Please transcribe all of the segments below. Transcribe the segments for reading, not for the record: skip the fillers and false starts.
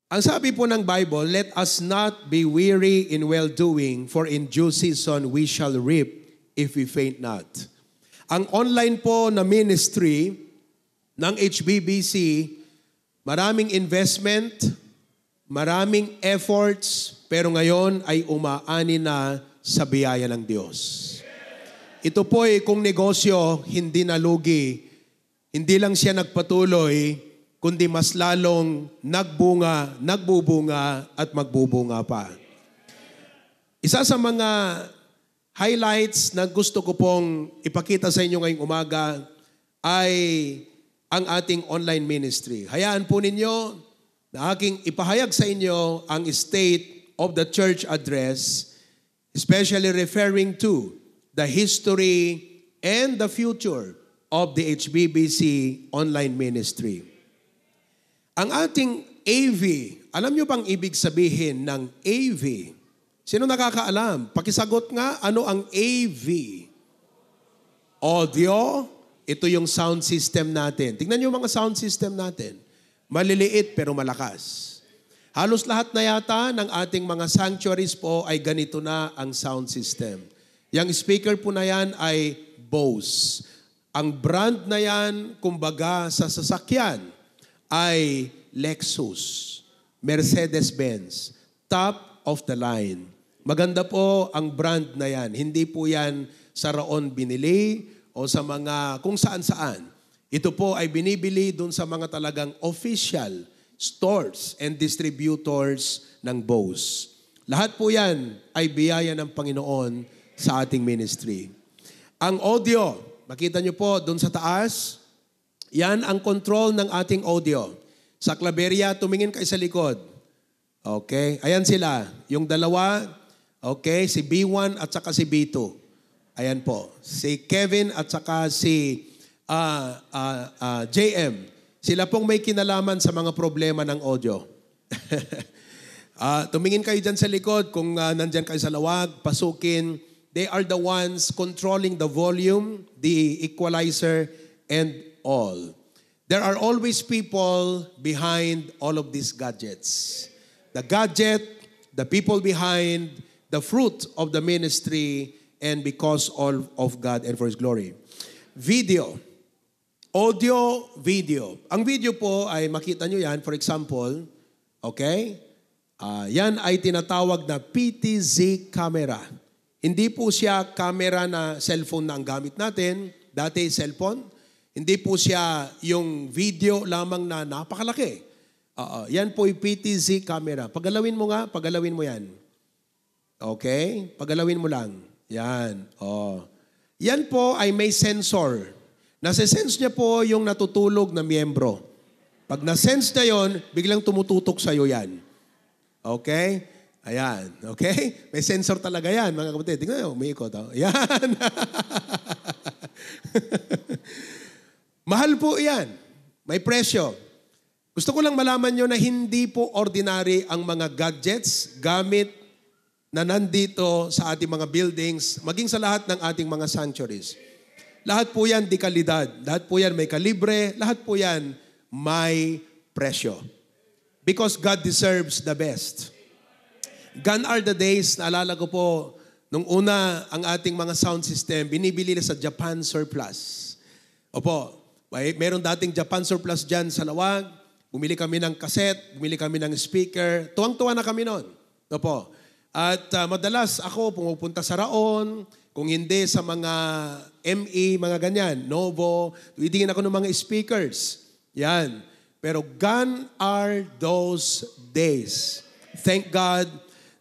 Ang sabi po ng Bible, let us not be weary in well-doing, for in due season we shall reap if we faint not. Ang online po na ministry ng HBBC, maraming investment, maraming efforts, pero ngayon ay umaani na sa biyaya ng Diyos. Ito po ay kung negosyo, hindi nalugi, hindi lang siya nagpatuloy, kundi mas lalong nagbunga, nagbubunga at magbubunga pa. Isa sa mga highlights na gusto ko pong ipakita sa inyo ngayong umaga ay ang ating online ministry. Hayaan po ninyo na aking ipahayag sa inyo ang state of the church address, especially referring to the history and the future of the HBBC online ministry. Ang ating AV, alam nyo bang ibig sabihin ng AV? Sino nakakaalam? Pakisagot nga, ano ang AV? Audio, ito yung sound system natin. Tingnan nyo mga sound system natin. Maliliit pero malakas. Halos lahat na yata ng ating mga sanctuaries po ay ganito na ang sound system. Yung speaker po na yan ay Bose. Ang brand na yan, kumbaga sa sasakyan, ay Lexus, Mercedes-Benz, top of the line. Maganda po ang brand na yan. Hindi po yan sa raon binili o sa mga kung saan-saan. Ito po ay binibili dun sa mga talagang official stores and distributors ng Bose. Lahat po yan ay biyaya ng Panginoon sa ating ministry. Ang audio, makita nyo po dun sa taas, yan ang control ng ating audio. Sa Claveria, tumingin kayo sa likod. Okay? Ayan sila. Yung dalawa, okay, si B1 at saka si B2. Ayan po. Si Kevin at saka si JM. Sila pong may kinalaman sa mga problema ng audio. Tumingin kayo dyan sa likod. Kung nandyan kayo sa lawag, pasukin. They are the ones controlling the volume, the equalizer, and all. There are always people behind all of these gadgets. The gadget, the people behind, the fruit of the ministry, and because all of God and for His glory. Video. Audio, video. Ang video po ay makita nyo yan, for example, okay? Yan ay tinatawag na PTZ camera. Hindi po siya camera na cellphone na ang gamit natin. Dati cellphone. Hindi po siya yung video lamang na napakalaki. Yan po yung PTZ camera. Pagalawin mo nga, pagalawin mo yan. Okay? Pagalawin mo lang. Yan. Yan po ay may sensor. Nasa-sense niya po yung natutulog na miyembro. Pag na-sense na yon, biglang tumututok sa'yo yan. Okay? Ayan. Okay? May sensor talaga yan, mga kapatid. Tingnan nyo, umiikot. Ayan. Mahal po yan. May presyo. Gusto ko lang malaman nyo na hindi po ordinary ang mga gadgets, gamit na nandito sa ating mga buildings, maging sa lahat ng ating mga sanctuaries. Lahat po yan di kalidad. Lahat po yan may kalibre. Lahat po yan may presyo. Because God deserves the best. Gone are the days, naalala ko po, nung una ang ating mga sound system, binibili na sa Japan surplus. Opo, meron dating Japan surplus dyan sa lawag. Bumili kami ng cassette, bumili kami ng speaker. Tuwang-tuwa na kami noon. Opo. At madalas ako pumupunta sa Raon, kung hindi sa mga ME, mga ganyan, Novo, tuwitingin ako ng mga speakers. Yan. Pero gone are those days. Thank God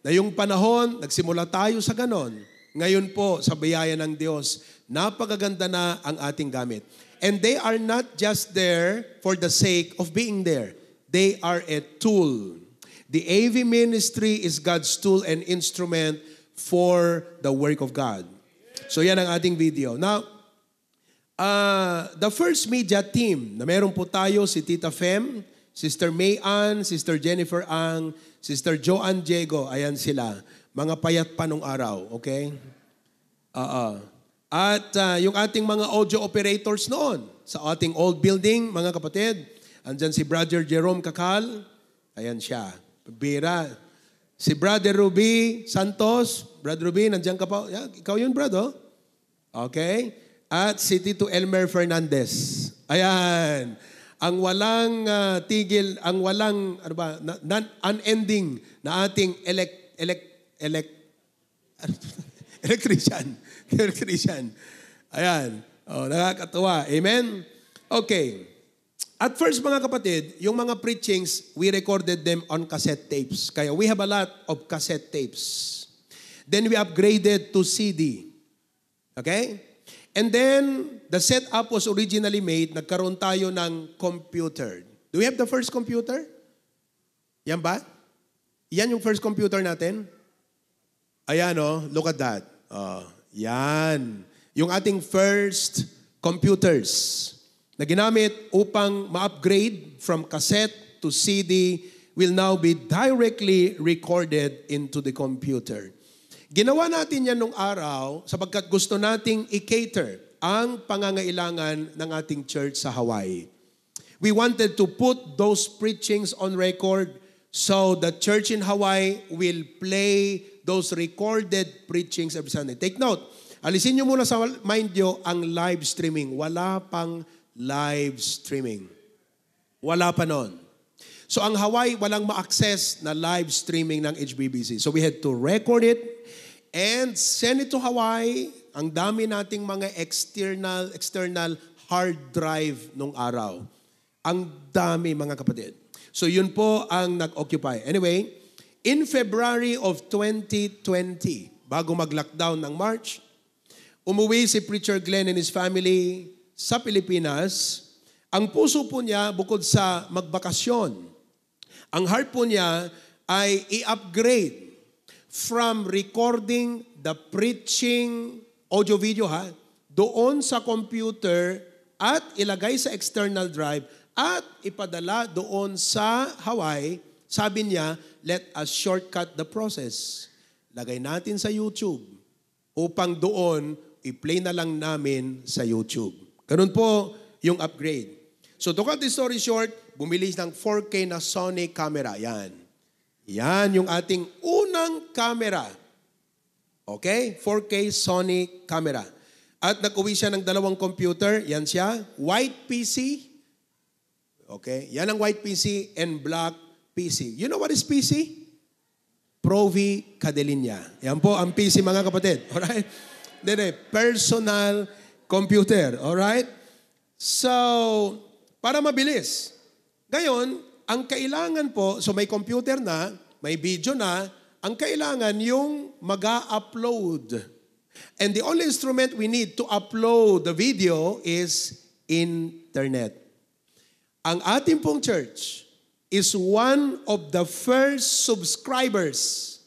na yung panahon, nagsimula tayo sa ganon. Ngayon po, sa biyaya ng Diyos, napakaganda na ang ating gamit. And they are not just there for the sake of being there. They are a tool. The AV ministry is God's tool and instrument for the work of God. So yan ang ating video. Now, the first media team na meron po tayo, si Tita Fem, Sister May Ann, Sister Jennifer Ang, Sister Joanne Diego, ayan sila. Mga payat pa nung araw, okay? At yung ating mga audio operators noon, sa ating old building, mga kapatid, andyan si Brother Jerome Kakal, Ayan siya. Bira. Si Brother Ruby Santos. Brother Ruby, nandiyan ka pa. Yeah, ikaw yun, brother. Okay. At si Tito Elmer Fernandez. Ayan. Ang walang tigil, ang walang unending na ating electrician. Electrician. Ayan. Oh, nakakatuwa. Amen? Okay. At first, mga kapatid, yung mga preachings, we recorded them on cassette tapes. Kaya we have a lot of cassette tapes. Then we upgraded to CD. Okay? And then, the setup was originally made, nagkaroon tayo ng computer. Do we have the first computer? Yan ba? Yan yung first computer natin? Ayan, oh, look at that. Yan. Yung ating first computers na ginamit upang ma-upgrade from cassette to CD will now be directly recorded into the computer. Ginawa natin yan nung araw sapagkat gusto nating i-cater ang pangangailangan ng ating church sa Hawaii. We wanted to put those preachings on record so the church in Hawaii will play those recorded preachings every Sunday. Take note, alisin nyo muna sa mind nyo ang live streaming. Wala pang live streaming. Wala pa nun. So ang Hawaii walang ma-access na live streaming ng HBBC. So we had to record it and send it to Hawaii. Ang dami nating mga external hard drive nung araw. Ang dami, mga kapatid. So yun po ang nag-occupy. Anyway, in February of 2020, bago mag-lockdown ng March, umuwi si Preacher Glenn and his family sa Pilipinas. Ang puso po niya, bukod sa magbakasyon, ang heart po niya ay i-upgrade from recording the preaching audio-video doon sa computer at ilagay sa external drive at ipadala doon sa Hawaii. Sabi niya, let us shortcut the process. Lagay natin sa YouTube upang doon i-play na lang namin sa YouTube. Ganun po yung upgrade. So to cut the story short, bumili ng 4K na Sony camera. Yan. Yan yung ating unang camera. Okay? 4K Sony camera. At nag-uwi siya ng 2 computer. Yan siya. White PC. Okay? Yan ang white PC and black PC. You know what is PC? Provi Cadelinia. Yan po ang PC, mga kapatid. Alright? Personal computer. Alright? So, para mabilis. Ngayon, ang kailangan po, so may computer na, may video na, ang kailangan yung mag-upload. And the only instrument we need to upload the video is internet. Ang ating pong church is one of the first subscribers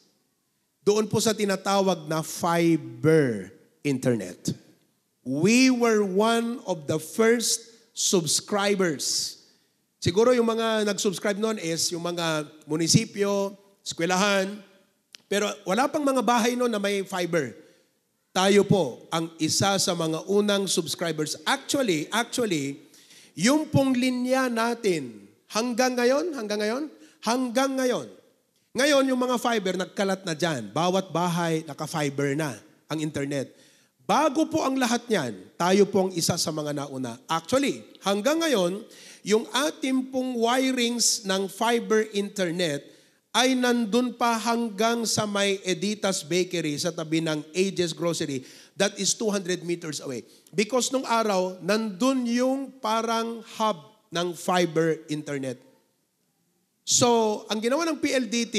doon po sa tinatawag na fiber internet. We were one of the first subscribers. Siguro yung mga nag-subscribe noon is yung mga munisipyo, eskwelahan, pero wala pang mga bahay noon na may fiber. Tayo po ang isa sa mga unang subscribers. Actually, yung pong linya natin, hanggang ngayon, ngayon yung mga fiber nagkalat na dyan. Bawat bahay naka-fiber na ang internet. Bago po ang lahat niyan, tayo po ang isa sa mga nauna. Actually, hanggang ngayon, yung ating pong wirings ng fiber internet ay nandun pa hanggang sa may Editas Bakery sa tabi ng Ages Grocery. That is 200 meters away. Because nung araw, nandun yung parang hub ng fiber internet. So, ang ginawa ng PLDT,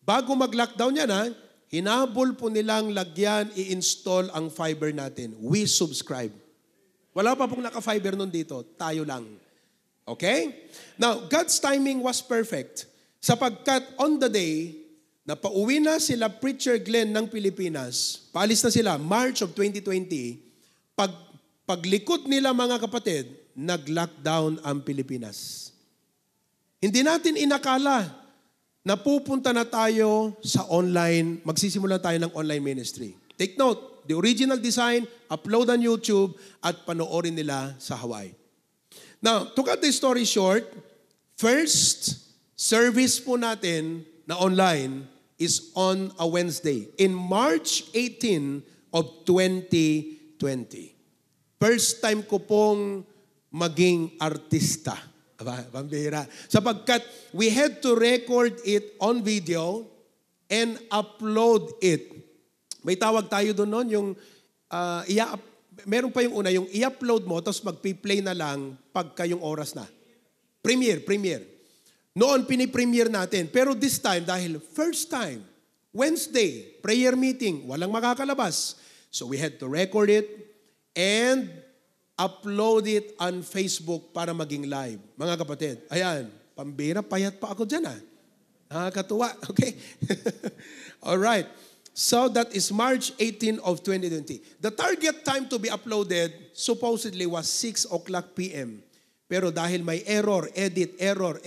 bago mag-lockdown yan, hinabol po nilang lagyan, i-install ang fiber natin. We subscribe. Wala pa pong naka-fiber nun dito. Tayo lang. Okay? Now, God's timing was perfect. Sapagkat on the day na pauwi na sila Preacher Glenn ng Pilipinas, paalis na sila, March of 2020, paglikod nila, mga kapatid, nag-lockdown ang Pilipinas. Hindi natin inakala na pupunta na tayo sa online, magsisimula tayo ng online ministry. Take note, the original design, upload on YouTube, at panoorin nila sa Hawaii. Now, to cut the story short, first, service po natin na online is on a Wednesday in March 18 of 2020. First time ko pong maging artista. Pambihira. Sapagkat we had to record it on video and upload it. May tawag tayo doon noon, yung meron pa yung una, yung i-upload mo, tapos magpi-play na lang pagka yung oras na. Premiere. Noon, pini-premiere natin. Pero this time, dahil first time, Wednesday, prayer meeting, walang makakalabas. So we had to record it and upload it on Facebook para maging live. Mga kapatid, ayan, pambira, payat pa ako dyan Nakakatuwa, okay? Alright. So that is March 18 of 2020. The target time to be uploaded supposedly was 6 o'clock p.m. Pero dahil may error, error,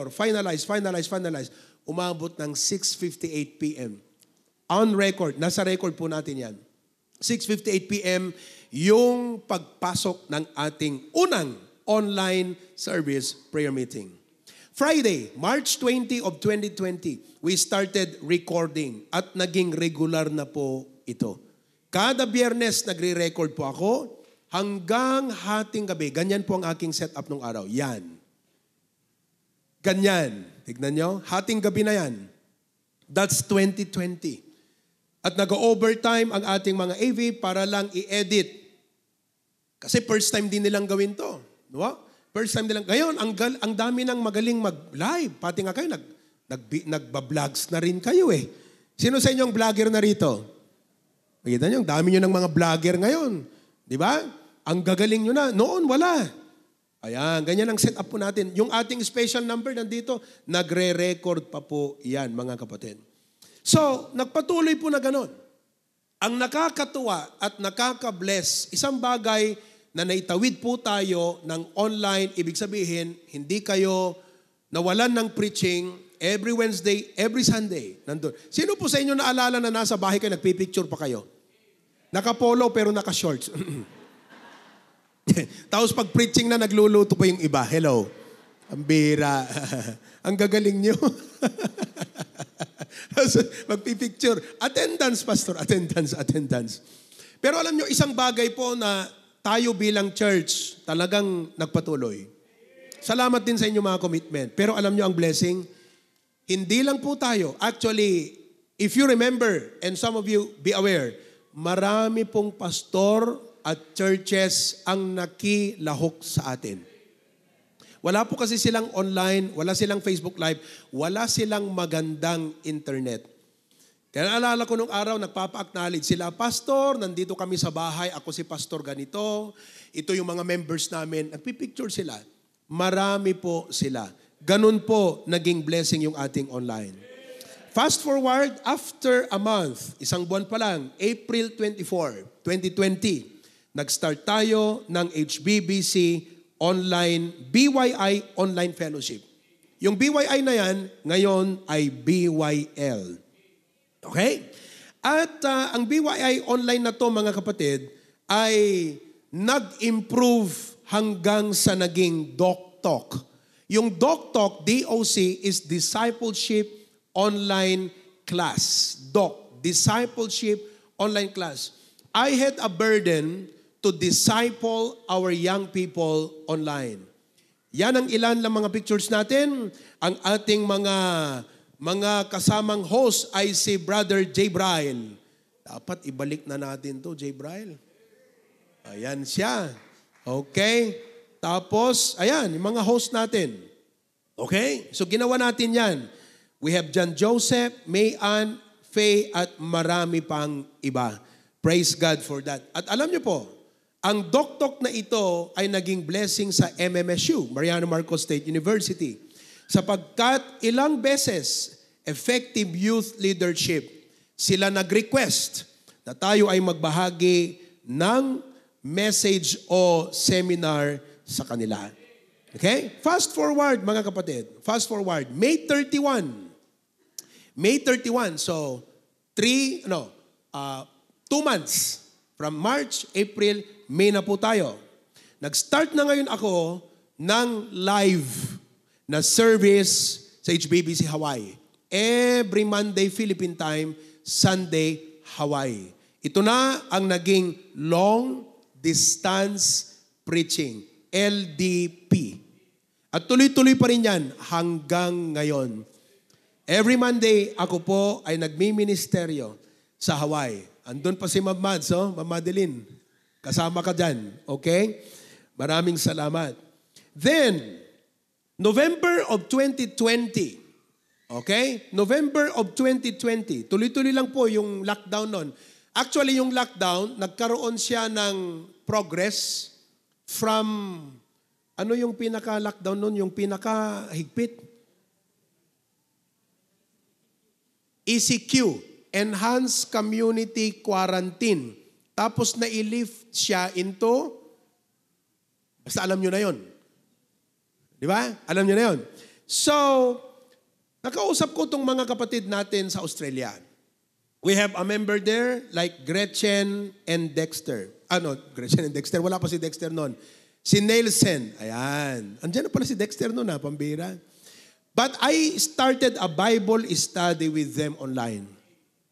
finalize, umabot ng 6:58 p.m. On record, nasa record po natin yan. 6:58 p.m. yung pagpasok ng ating unang online service prayer meeting. Friday, March 20 of 2020, we started recording at naging regular na po ito. Kada Biyernes nagre-record po ako hanggang hating gabi. Ganyan po ang aking setup nung araw. Yan. Ganyan. Tignan nyo. Hating gabi na yan. That's 2020. At nag-overtime ang ating mga AV para lang i-edit. Kasi first time din nilang gawin to. No? First time nilang. Ngayon, ang dami nang magaling mag-live. Pati nga kayo, nagba-vlogs na rin kayo eh. Sino sa inyo ang vlogger na rito? Makita nyo, ang dami nyo ng mga vlogger ngayon. Di ba? Ang gagaling nyo na. Noon, wala. Ayan, ganyan ang setup po natin. Yung ating special number nandito, nagre-record pa po yan, mga kapatid. So, nagpatuloy po na ganon. Ang nakakatuwa at nakaka-bless, isang bagay na naitawid po tayo ng online, ibig sabihin, hindi kayo nawalan ng preaching every Wednesday, every Sunday. Nandun. Sino po sa inyo naalala na nasa bahay kayo, nagpipicture pa kayo? Nakapolo pero naka-shorts. Tapos pag preaching na, nagluluto pa yung iba. Hello. Ang bira. Ang gagaling nyo. Magpipicture. Attendance, pastor. Attendance. Pero alam nyo, isang bagay po na tayo bilang church talagang nagpatuloy. Salamat din sa inyo mga commitment. Pero alam nyo ang blessing, hindi lang po tayo. Actually, if you remember, and some of you be aware, marami pong pastor at churches ang nakilahok sa atin. Wala po kasi silang online, wala silang Facebook Live, wala silang magandang internet. Kaya naalala ko nung araw, nagpapa-acknowledge sila, Pastor, nandito kami sa bahay, ako si Pastor ganito, ito yung mga members namin, nagpipicture sila. Marami po sila. Ganun po naging blessing yung ating online. Fast forward, after a month, isang buwan pa lang, April 24, 2020, nag-start tayo ng HBBC online, BYI Online Fellowship. Yung BYI na yan, ngayon ay BYL. Okay? At ang BYI online na to, mga kapatid, ay nag-improve hanggang sa naging DocTalk. Yung DocTalk, DOC, is Discipleship Online Class. Discipleship Online Class. I had a burden to disciple our young people online. Yan ang ilan ng mga pictures natin. Ang ating mga kasamang host ay si Brother J. Bryle. Dapat ibalik na natin to, J. Bryle. Ayan siya. Okay? Tapos, ayan, yung mga host natin. Okay? So, ginawa natin yan. We have John Joseph, Mayan, Faye, at marami pang iba. Praise God for that. At alam niyo po, ang DocTalk na ito ay naging blessing sa MMSU, Mariano Marcos State University, sapagkat ilang beses, effective youth leadership, sila nag-request na tayo ay magbahagi ng message o seminar sa kanila. Okay? Fast forward, mga kapatid. Fast forward. May 31. So, 2 months. From March, April, May na po tayo. Nag-start na ngayon ako ng live na service sa HBBC Hawaii. Every Monday, Philippine time, Sunday, Hawaii. Ito na ang naging long distance preaching, LDP. At tuloy-tuloy pa rin yan hanggang ngayon. Every Monday, ako po ay nagmi-ministeryo sa Hawaii. Andun pa si Ma'am Mads, Ma'am Madeline. Kasama ka dyan, okay? Maraming salamat. Then, November of 2020, okay? November of 2020, tuloy-tuloy lang po yung lockdown nun. Actually, yung lockdown, nagkaroon siya ng progress from, ano yung pinaka-lockdown nun? Yung pinaka-higpit? ECQ, Enhanced Community Quarantine. Tapos na-lift siya into, basta alam nyo na yon. Di ba? Alam nyo na yon. So, nakausap ko itong mga kapatid natin sa Australia. We have a member there like Gretchen and Dexter. Gretchen and Dexter. Wala pa si Dexter noon. Si Nelson. Ayan. Andiyan na pala si Dexter noon, pambira. But I started a Bible study with them online.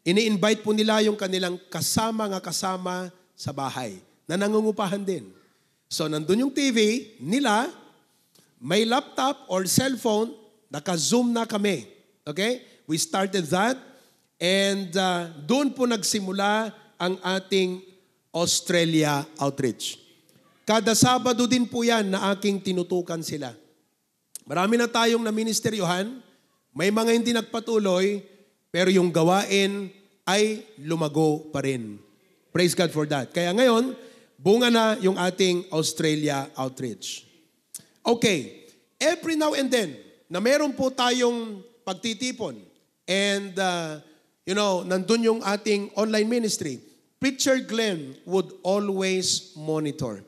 Ini-invite po nila yung kanilang kasama sa bahay na nangungupahan din. So, nandun yung TV nila, may laptop or cellphone, naka-Zoom na kami. Okay? We started that. And doon po nagsimula ang ating Australia outreach. Kada Sabado din po yan na aking tinutukan sila. Marami na tayong na-ministeryohan, may mga hindi nagpatuloy, pero yung gawain ay lumago pa rin. Praise God for that. Kaya ngayon, bunga na yung ating Australia outreach. Okay, every now and then, na meron po tayong pagtitipon, and nandun yung ating online ministry, Preacher Glenn would always monitor.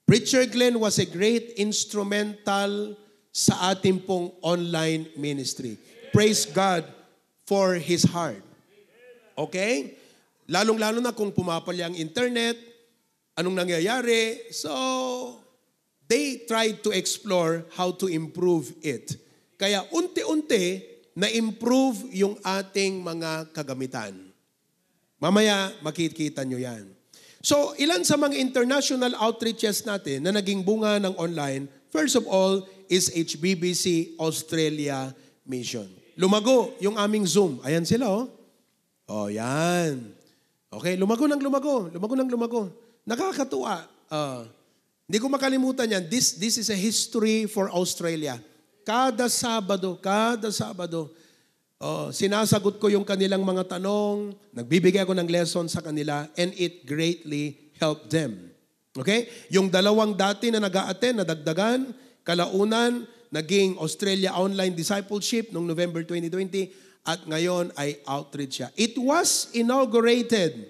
Preacher Glenn was a great instrumental sa ating pong online ministry. Praise God for his heart. Okay? Lalong-lalo na kung pumapalya ang internet, anong nangyayari. So, they tried to explore how to improve it. Kaya unti-unti, na-improve yung ating mga kagamitan. Mamaya, makikita nyo yan. So, ilan sa mga international outreaches natin na naging bunga ng online, first of all, is HBBC Australia Mission. Lumago yung aming Zoom. Ayan sila, Oh, yan. Okay, lumago. Nakakatuwa. Hindi ko makalimutan yan. This is a history for Australia. Kada Sabado, sinasagot ko yung kanilang mga tanong, nagbibigay ako ng lesson sa kanila, and it greatly helped them. Okay? Yung dalawang dati na nag-a-attend, nadagdagan, kalaunan, naging Australia Online Discipleship noong November 2020, at ngayon ay outreach siya. It was inaugurated.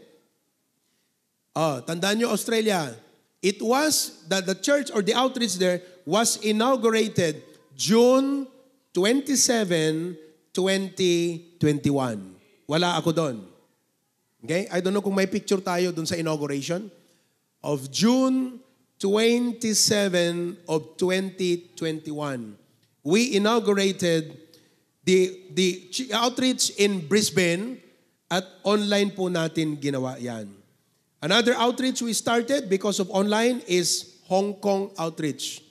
Tandaan nyo, Australia, it was, the church or the outreach there was inaugurated June 27, 2021. Wala ako doon. Okay? I don't know kung may picture tayo doon sa inauguration of June 27 of 2021. We inaugurated the outreach in Brisbane at online po natin ginawa yan. Another outreach we started because of online is Hong Kong outreach.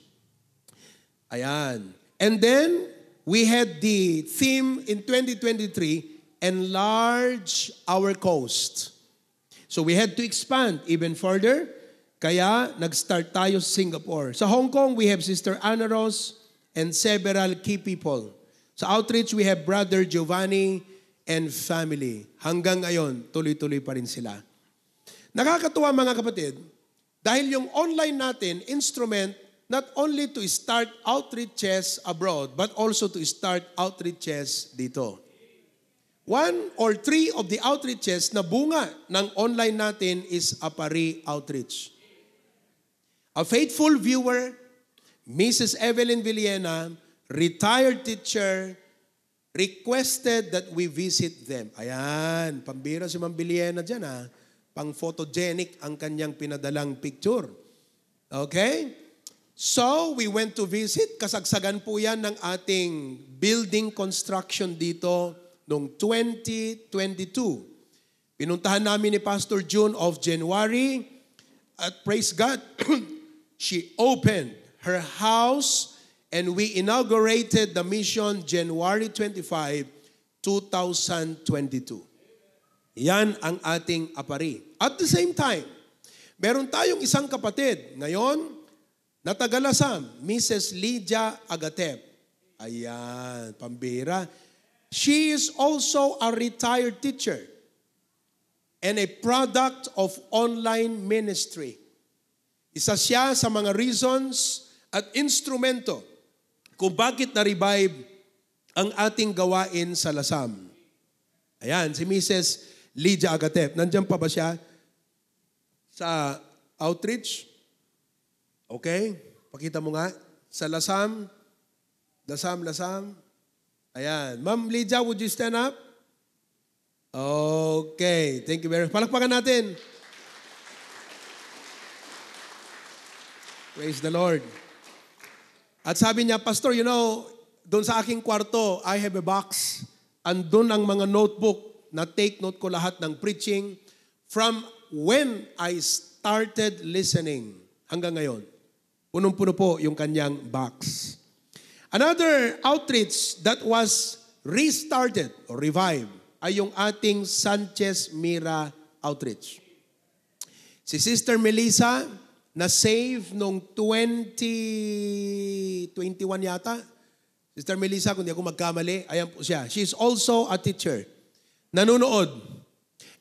Ayan. And then, we had the theme in 2023, enlarge our coast. So we had to expand even further. Kaya nag-start tayo sa Singapore. Sa Hong Kong, we have Sister Anna Rose and several key people. Sa outreach, we have Brother Giovanni and family. Hanggang ngayon, tuloy-tuloy pa rin sila. Nakakatuwa mga kapatid, dahil yung online natin, instrument, not only to start outreaches abroad, but also to start outreaches dito. 1 or 3 of the outreaches na bunga ng online natin is Apari Outreach. A faithful viewer, Mrs. Evelyn Villena, retired teacher, requested that we visit them. Ayan, pambira si Ma'am Villena dyan pang photogenic ang kanyang pinadalang picture. Okay? So, we went to visit. Kasagsagan po yan ng ating building construction dito noong 2022. Pinuntahan namin ni Pastor June of January at praise God, she opened her house and we inaugurated the mission January 25, 2022. Yan ang ating apari. At the same time, meron tayong isang kapatid ngayon na taga-Lasam, Mrs. Lydia Agatep. Ayan, pambira. She is also a retired teacher and a product of online ministry. Isa siya sa mga reasons at instrumento kung bakit na-revive ang ating gawain sa Lasam. Ayan, si Mrs. Lydia Agatep. Nandiyan pa ba siya sa outreach? Okay, pakita mo nga. Sa Lasam. Ayan. Ma'am Lydia, would you stand up? Okay, thank you very much. Palakpakan natin. Praise the Lord. At sabi niya, Pastor, doon sa aking kwarto, I have a box. Andun ang mga notebook na take note ko lahat ng preaching from when I started listening hanggang ngayon. Punong-puno po yung kanyang box. Another outreach that was restarted or revived ay yung ating Sanchez Mira outreach. Si Sister Melissa, na-save noong 2021 yata. Sister Melissa, kung di ako magkamali, ayan po siya. She is also a teacher. Nanonood.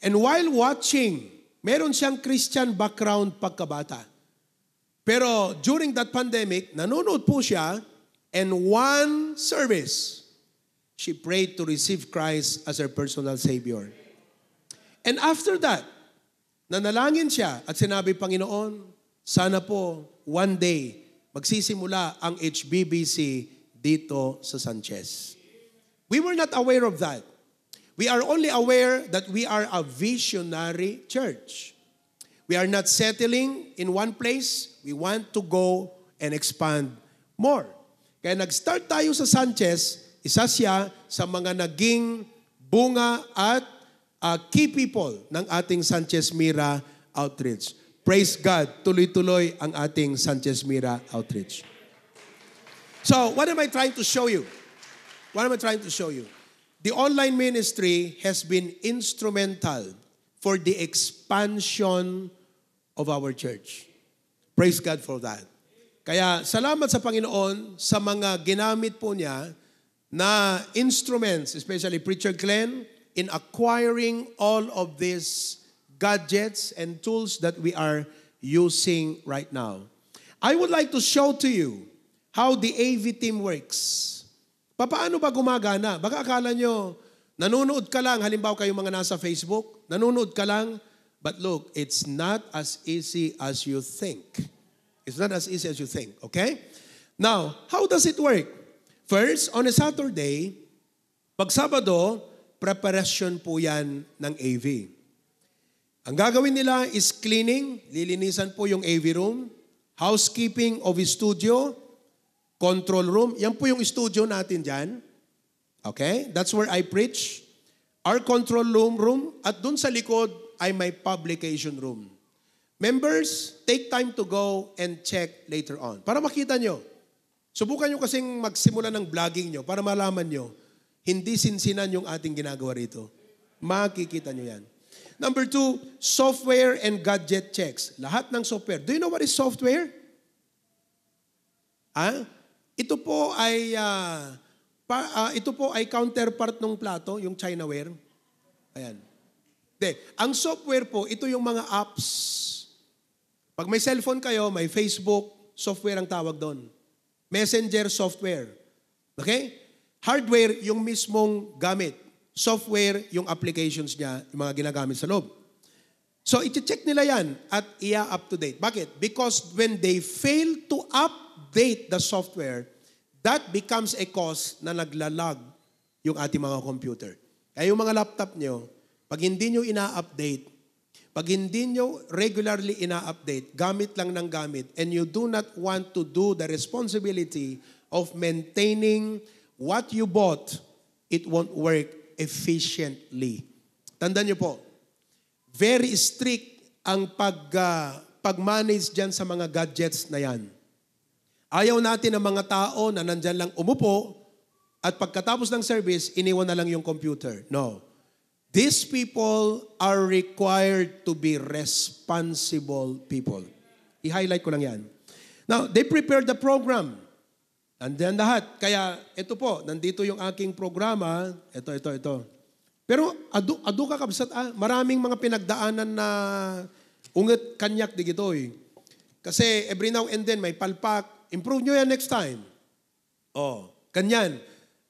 And while watching, meron siyang Christian background pagkabata. Pero during that pandemic, nanonood po siya and one service, she prayed to receive Christ as her personal Savior. And after that, nanalangin siya at sinabi, Panginoon, sana po one day magsisimula ang HBBC dito sa Sanchez. We were not aware of that. We are only aware that we are a visionary church. We are not settling in one place. We want to go and expand more. Kaya nag-start tayo sa Sanchez, isa siya sa mga naging bunga at key people ng ating Sanchez Mira outreach. Praise God, tuloy-tuloy ang ating Sanchez Mira outreach. So, what am I trying to show you? The online ministry has been instrumental for the expansion of our church. Praise God for that. Kaya salamat sa Panginoon sa mga ginamit po niya na instruments, especially Preacher Glenn, in acquiring all of these gadgets and tools that we are using right now. I would like to show to you how the AV team works. Paano ba gumagana? Baka akala nyo, nanonood ka lang, halimbawa kayo mga nasa Facebook, nanonood ka lang, but look, it's not as easy as you think. It's not as easy as you think, okay? Now, how does it work? First, on a Saturday, pag Sabado, preparation po yan ng AV. Ang gagawin nila is cleaning, lilinisan po yung AV room, housekeeping of studio, control room. Yan po yung studio natin dyan. Okay? That's where I preach. Our control room, at dun sa likod ay may publication room. Members, take time to go and check later on. Para makita nyo. Subukan nyo kasing magsimula ng vlogging nyo para malaman nyo, hindi sinsinan yung ating ginagawa rito. Makikita nyo yan. Number 2, software and gadget checks. Lahat ng software. Do you know what is software? Ito po ay counterpart ng plato, yung Chinaware. Ayan. Ang software po, ito yung mga apps. Pag may cellphone kayo, may Facebook, software ang tawag doon. Messenger software. Okay? Hardware, yung mismong gamit. Software, yung applications niya, yung mga ginagamit sa loob. So, iti-check nila yan at up to date. Bakit? Because when they fail to update the software, that becomes a cause na naglalag yung ating mga computer. Kaya yung mga laptop nyo, pag hindi nyo ina-update, Pag hindi nyo regularly ina-update, gamit lang ng gamit, and you do not want to do the responsibility of maintaining what you bought, it won't work efficiently. Tandaan nyo po, very strict ang pag-manage dyan sa mga gadgets na yan. Ayaw natin ng mga tao na nandyan lang umupo at pagkatapos ng service, iniwan na lang yung computer. No. These people are required to be responsible people. I-highlight ko lang yan. Now, they prepared the program. Nandiyan lahat. Kaya, ito po, nandito yung aking programa. Ito. Pero, adu ka kabsat, maraming mga pinagdaanan na unget kanyak di gito eh. Kasi, every now and then, may palpak. Improve nyo yan next time. Oh, kanyan.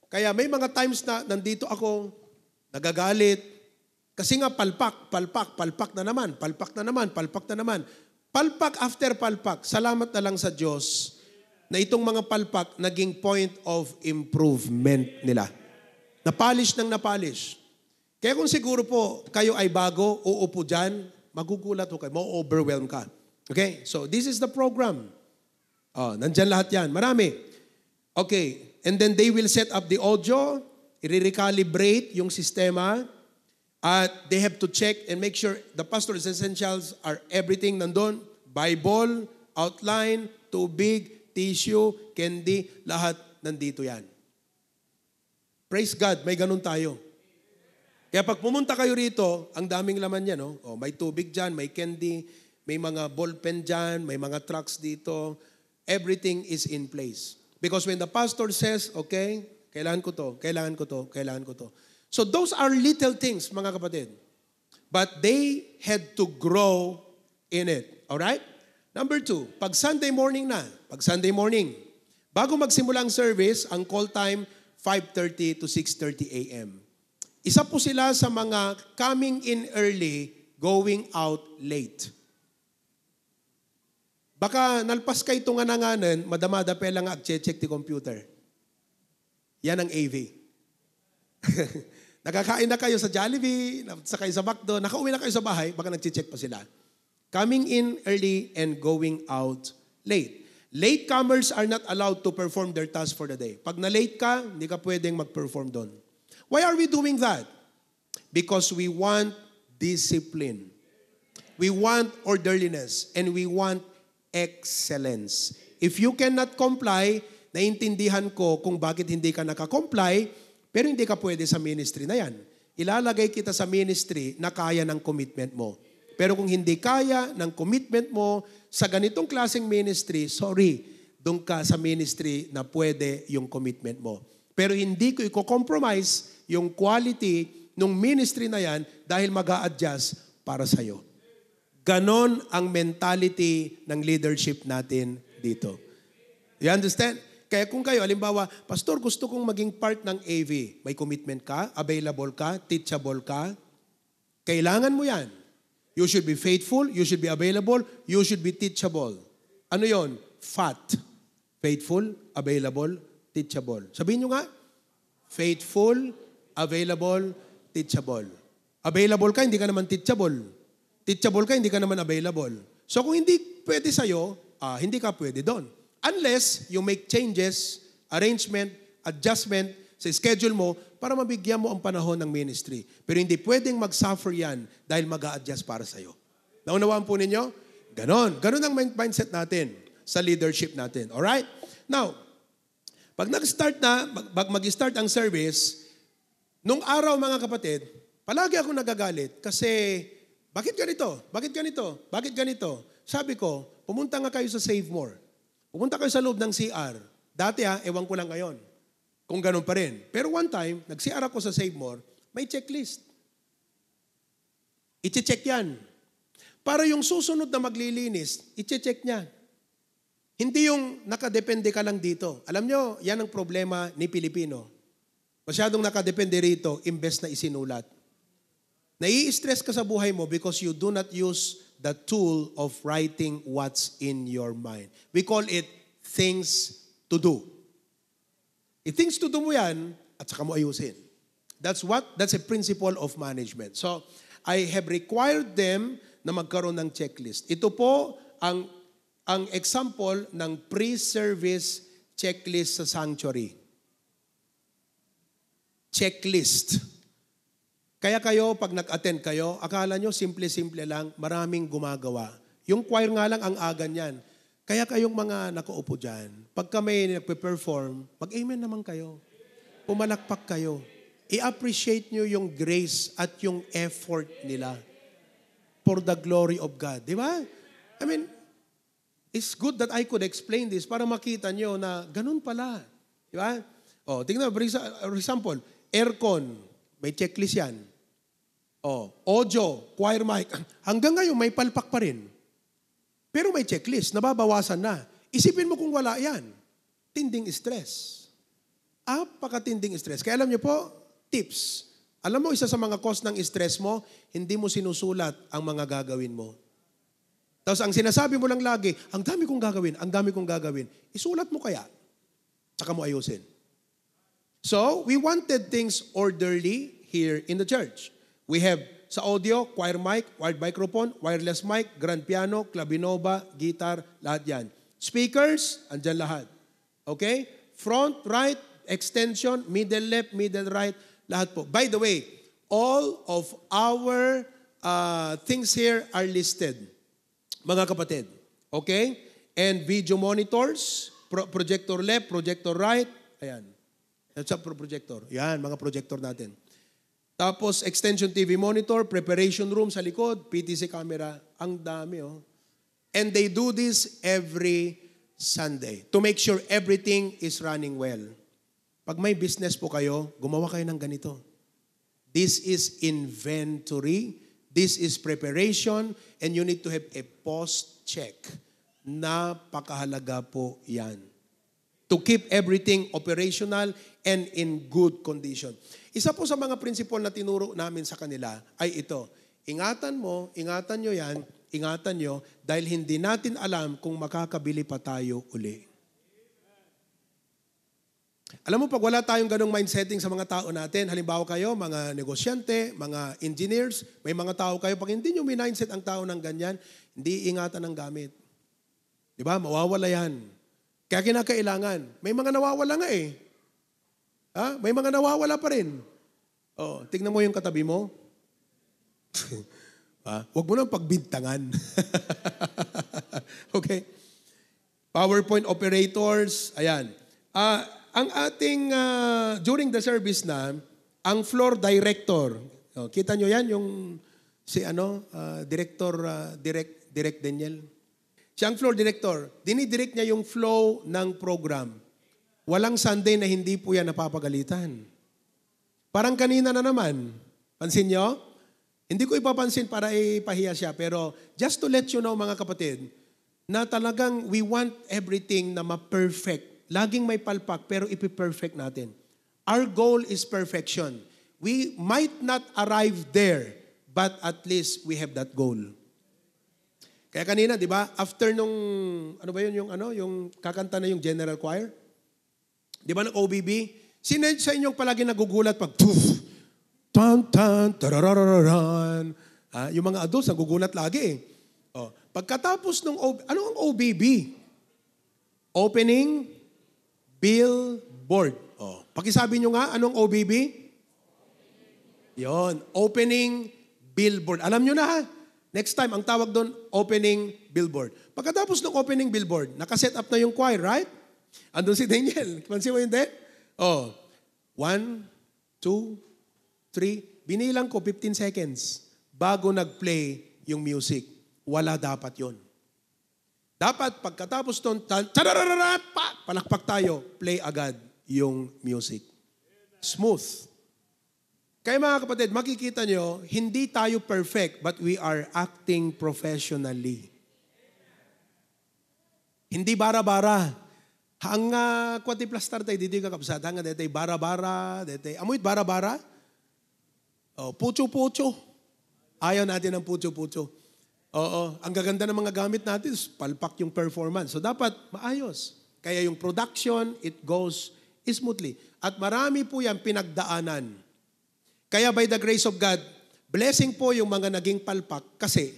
Kaya may mga times na nandito ako, nagagalit. Kasi nga palpak na naman. Palpak after palpak. Salamat na lang sa Diyos na itong mga palpak naging point of improvement nila. Napalish ng napalish. Kaya kung siguro po kayo ay bago, uupo dyan, magugulat ho kayo, ma-overwhelm ka. Okay? So this is the program. Oh, nandyan lahat yan. Marami. Okay. And then they will set up the audio, i-recalibrate yung sistema, at they have to check and make sure the pastor's essentials are everything nandun. Bible, outline, tubig, tissue, candy, lahat nandito yan. Praise God, may ganun tayo. Kaya pag pumunta kayo rito, ang daming laman yan. No? Oh, may tubig dyan, may candy, may mga ballpen dyan, may mga trucks dito. Everything is in place. Because when the pastor says, okay, kailangan ko to. So those are little things, mga kapatid. But they had to grow in it. Alright? Number 2, pag Sunday morning, bago magsimula ang service, ang call time, 5:30 to 6:30 a.m. Isa po sila sa mga coming in early, going out late. Baka nalpas kay itong ananganan, madamada pa lang ag-check the computer. Yan ang AV. Nakakain na kayo sa Jollibee, sakay sa McDo, nakauwi na kayo sa bahay, baka nag-check pa sila. Coming in early and going out late. Latecomers are not allowed to perform their task for the day. Pag na-late ka, hindi ka pwedeng mag-perform doon. Why are we doing that? Because we want discipline. We want orderliness. And we want excellence. If you cannot comply, naiintindihan ko kung bakit hindi ka nakakomply, pero hindi ka pwede sa ministry na yan. Ilalagay kita sa ministry na kaya ng commitment mo. Pero kung hindi kaya ng commitment mo sa ganitong klaseng ministry, sorry, doon ka sa ministry na pwede yung commitment mo. Pero hindi ko i-compromise yung quality ng ministry na yan dahil mag-a-adjust para sa'yo. Ganon ang mentality ng leadership natin dito. You understand? Kaya kung kayo, halimbawa, Pastor, gusto kong maging part ng AV. May commitment ka, available ka, teachable ka. Kailangan mo yan. You should be faithful, you should be available, you should be teachable. Ano yon? FAT. Faithful, available, teachable. Sabihin nyo nga, faithful, available, teachable. Available ka, hindi ka naman teachable. Teachable ka, hindi ka naman available. So kung hindi pwede sa'yo, hindi ka pwede doon. Unless you make changes, arrangement, adjustment sa schedule mo para mabigyan mo ang panahon ng ministry. Pero hindi pwedeng mag-suffer yan dahil mag-a-adjust para sa'yo. Naunawaan po ninyo? Ganon. Ganon ang mindset natin sa leadership natin. Alright? Now, pag mag-start ang service, nung araw mga kapatid, palagi ako nagagalit kasi bakit ganito? Bakit ganito? Bakit ganito? Sabi ko, pumunta nga kayo sa Save More. Pumunta kayo sa loob ng CR. Dati ewan ko lang ngayon. Kung ganun pa rin. Pero one time, nag-CR ako sa Save More, may checklist. I-check yan. Para yung susunod na maglilinis, i-check niya. Hindi yung nakadepende ka lang dito. Alam nyo, yan ang problema ni Pilipino. Masyadong nakadepende rito, imbes na isinulat. Nai-stress ka sa buhay mo because you do not use the tool of writing what's in your mind. We call it things to do. Things to do mo yan, at saka mo ayusin. That's a principle of management. So, I have required them na magkaroon ng checklist. Ito po ang example ng pre-service checklist sa sanctuary. Checklist. Kaya kayo, pag nag-attend kayo, akala nyo simple-simple lang, maraming gumagawa. Yung choir nga lang ang agan yan. Kaya kayong mga nakaupo dyan, pagka may nagpe-perform, mag-amen naman kayo. Pumalakpak kayo. I-appreciate nyo yung grace at yung effort nila for the glory of God. Di ba? I mean, it's good that I could explain this para makita nyo na ganun pala. Di ba? O, tingnan, for example, aircon, may checklist yan. O, audio, choir mic, hanggang ngayon may palpak pa rin. Pero may checklist, nababawasan na. Isipin mo kung wala yan. Tinding stress. Apakatinding stress. Kaya alam niyo po, tips. Alam mo, isa sa mga cause ng stress mo, hindi mo sinusulat ang mga gagawin mo. Tapos ang sinasabi mo lang lagi, ang dami kong gagawin, ang dami kong gagawin. Isulat mo kaya. Saka mo ayusin. So, we wanted things orderly here in the church. We have sa audio, choir mic, wired microphone, wireless mic, grand piano, clavinova, guitar, lahat yan. Speakers, andyan lahat. Okay? Front, right, extension, middle left, middle right, lahat po. By the way, all of our things here are listed, mga kapatid. Okay? And video monitors, projector left, projector right, ayan. That's a projector. Yan, mga projector natin. Tapos, extension TV monitor, preparation room sa likod, PTC camera. Ang dami, oh. And they do this every Sunday to make sure everything is running well. Pag may business po kayo, gumawa kayo ng ganito. This is inventory, this is preparation, and you need to have a post-check. Napakahalaga po yan. To keep everything operational and in good condition. Isa po sa mga prinsipal na tinuro namin sa kanila ay ito. Ingatan mo, ingatan nyo yan, ingatan nyo, dahil hindi natin alam kung makakabili pa tayo uli. Alam mo, pag wala tayong ganong mindsetting sa mga tao natin, halimbawa kayo, mga negosyante, mga engineers, may mga tao kayo, pag hindi nyo mindset ang tao ng ganyan, hindi ingatan ang gamit. Di ba? Mawawala yan. Kaya kinakailangan. May mga nawawala nga eh. Ha? May mga nawawala pa rin. Oh, tignan mo yung katabi mo. Huwag mo nang pagbintangan. Okay? PowerPoint operators, ayan. Ang ating, during the service na, ang floor director, kita nyo yan, yung si director, Direct Daniel. Siya ang floor director. Dinidirect niya yung flow ng program. Walang Sunday na hindi po yan napapagalitan. Parang kanina na naman. Pansin nyo? Hindi ko ipapansin para ipahiya siya, pero just to let you know, mga kapatid, na talagang we want everything na ma-perfect. Laging may palpak, pero ipi-perfect natin. Our goal is perfection. We might not arrive there, but at least we have that goal. Kaya kanina, di ba, after nung, ano ba yun, yung kakanta na yung general choir? Di ba, ng OBB? Sino sa inyong palagi nagugulat pag, tuf, tan, tan, tararararan. Yung mga adults, nagugulat lagi eh. Oh, pagkatapos ng, ano ang OBB? Opening Billboard. Oh, pakisabi nyo nga, anong OBB? Yon, Opening Billboard. Alam nyo na ha? Next time, ang tawag doon, Opening Billboard. Pagkatapos ng Opening Billboard, nakaset up na yung choir, right? Andun si Daniel. Pansin mo hindi? Oh, 1, 2, 3. Binilang ko 15 seconds bago nag-play yung music. Wala dapat yon. Dapat pagkatapos doon, palakpak tayo, play agad yung music. Smooth. Kaya mga kapatid, makikita nyo, hindi tayo perfect, but we are acting professionally. Hindi bara-bara. Ang kwatiplastar tayo, dito ka kapsat, hanga dito bara-bara, dito amoy bara-bara. Oh, pucho-pucho. Ayaw natin ng pucho-pucho. Oo, ang gaganda ng mga gamit natin, palpak yung performance. So dapat maayos. Kaya yung production, it goes smoothly. At marami po yan pinagdaanan. Kaya by the grace of God, Blessing po yung mga naging palpak kasi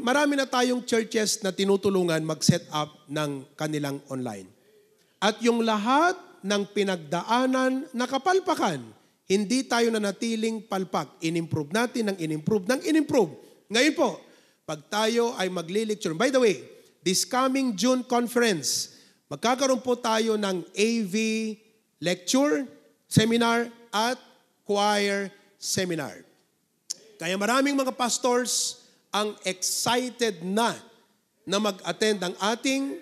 marami na tayong churches na tinutulungan mag-set up ng kanilang online. At yung lahat ng pinagdaanan na kapalpakan, hindi tayo nanatiling palpak. In-improve natin ng in-improve. Ngayon po, pag tayo ay magli-lecture. By the way, this coming June conference, magkakaroon po tayo ng AV lecture, seminar, at choir seminar. Kaya maraming mga pastors ang excited na mag-attend ng ating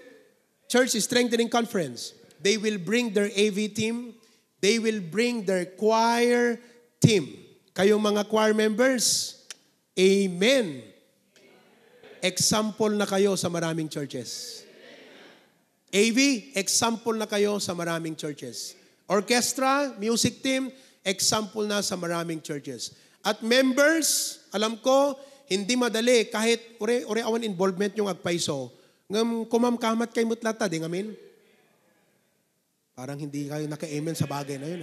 Church Strengthening Conference. They will bring their AV team. They will bring their choir team. Kayong mga choir members, amen. Example na kayo sa maraming churches. AV, example na kayo sa maraming churches. Orchestra, music team, example na sa maraming churches. At members, alam ko, hindi madali kahit ure awan involvement yung agpaiso. Ngam kumamkamat kay mutlata, di ngamin? Parang hindi kayo naka-amen sa bagay na yun.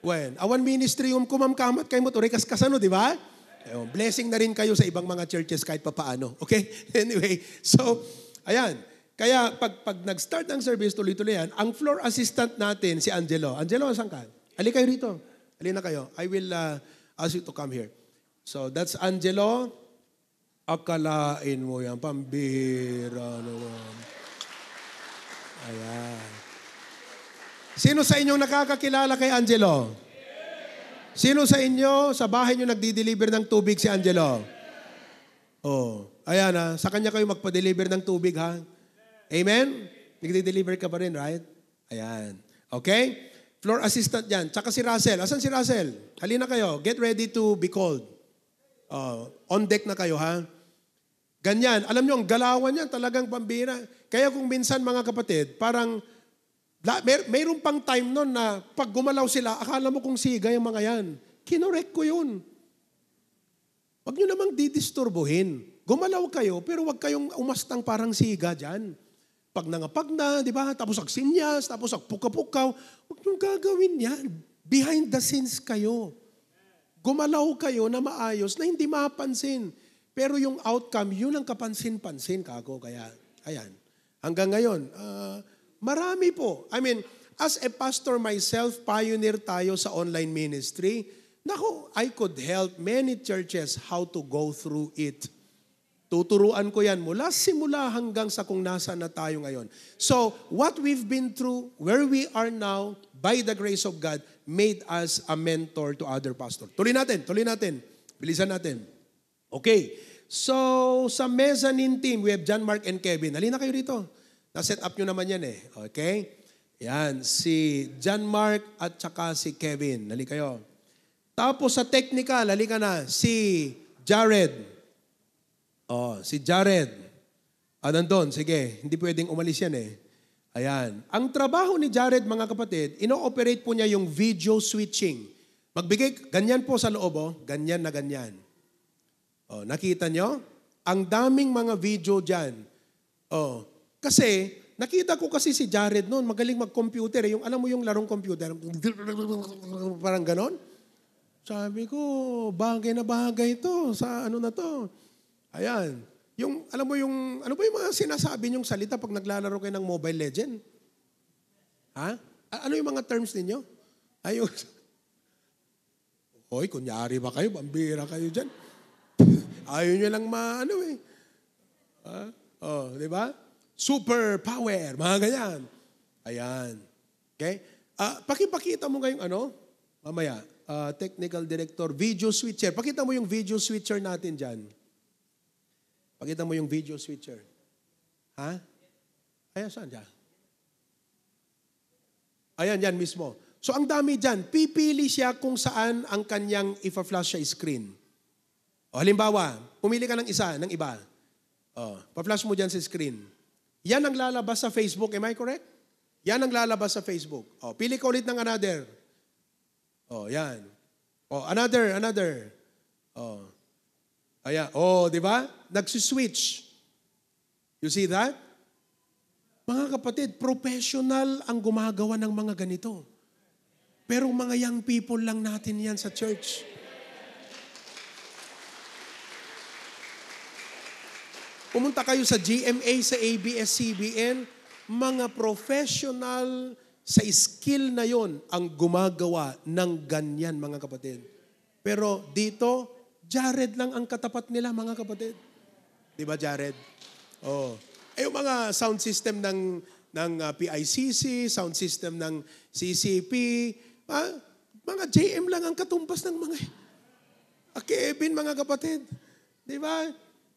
When, awan ministry yung kumamkamat kay mut, ure kaskasano, di ba? Blessing na rin kayo sa ibang mga churches kahit papaano. Okay? Anyway, so, ayan. Kaya pag nag-start ang service, tuloy-tuloy yan, ang floor assistant natin, si Angelo. Angelo, saan ka? Ali kayo rito. Ali na kayo. I will ask you to come here. So, that's Angelo. Akalain mo yan. Pambira naman. Ayan. Sino sa inyong nakakakilala kay Angelo? Sino sa inyo, sa bahay nyo nagdi-deliver ng tubig si Angelo? Oh, ayan ha. Sa kanya kayo magpa-deliver ng tubig ha. Amen? Nagdi-deliver ka pa rin, right? Ayan. Okay? Floor assistant yan. Tsaka si Russell. Asan si Russell? Halina kayo. Get ready to be called. On deck na kayo ha. Ganyan. Alam nyo, ang galawan yan talagang pambira. Kaya kung minsan mga kapatid, parang mayroon pang time nun na pag gumalaw sila, akala mo kung siga yung mga yan. Kinorek ko yun. Huwag nyo namang didisturbuhin. Gumalaw kayo, pero huwag kayong umastang parang siga dyan. Pag nangapag na, di ba? Tapos agsinyas, tapos agpuka-pukaw. Huwag nyo gagawin yan. Behind the scenes kayo. Gumalaw kayo na maayos na hindi mapansin. Pero yung outcome, yun ang kapansin-pansin kako. Kaya, ayan. Hanggang ngayon, marami po. I mean, as a pastor myself, pioneer tayo sa online ministry. Naku, I could help many churches how to go through it. Tuturuan ko yan mula simula hanggang sa kung nasa na tayo ngayon. So, what we've been through, where we are now, by the grace of God, made us a mentor to other pastors. Tuloy natin. Bilisan natin. Okay. So, sa mezzanine team, we have John, Mark, and Kevin. Halina kayo rito. Na-set up nyo naman yan eh. Okay? Yan. Si John Mark at saka si Kevin. Hali kayo. Tapos sa technical, halika na. Si Jared. Si Jared. Nandun. Sige. Hindi pwedeng umalis yan eh. Ayan. Ang trabaho ni Jared, mga kapatid, ino-operate po niya yung video switching. Magbigay, ganyan po sa loob, ganyan na ganyan. Nakita nyo? Ang daming mga video dyan. Kasi, nakita ko kasi si Jared noon, magaling mag-computer. Yung, alam mo yung larong computer? Parang ganon. Sabi ko, bagay na bagay ito sa ano na to. Ayan. Yung, alam mo yung, ano ba yung mga sinasabi niyong salita pag naglalaro kayo ng Mobile Legend? Ha? Ano yung mga terms ninyo? Ayun. Hoy, kunyari ba kayo? Bambira kayo dyan. Ayaw nyo lang ano eh. Di ba? Super power, mga ganyan. Ayan. Okay? Pakipakita mo ngayong mamaya, technical director, video switcher. Pakita mo yung video switcher natin dyan. Pakita mo yung video switcher. Ha? Ayan, saan dyan? Ayan, yan mismo. So, ang dami dyan. Pipili siya kung saan ang kanyang ipa-flash siya screen. Halimbawa, pumili ka ng iba. Pa-flash mo dyan sa screen. Yan ang lalabas sa Facebook. Am I correct? Yan ang lalabas sa Facebook. Pili ka ulit ng another. Yan. Another. Ayan. Di ba? Nagsiswitch. You see that? Mga kapatid, professional ang gumagawa ng mga ganito. Pero mga young people lang natin yan sa church. pumunta kayo sa GMA, sa ABS-CBN, mga professional sa skill na yon ang gumagawa ng ganyan, mga kapatid. Pero dito, Jared lang ang katapat nila, mga kapatid. Di ba, Jared? Oh. Yung mga sound system ng PICC, sound system ng CCP, mga JM lang ang katumbas ng mga Kevin, mga kapatid. Di ba?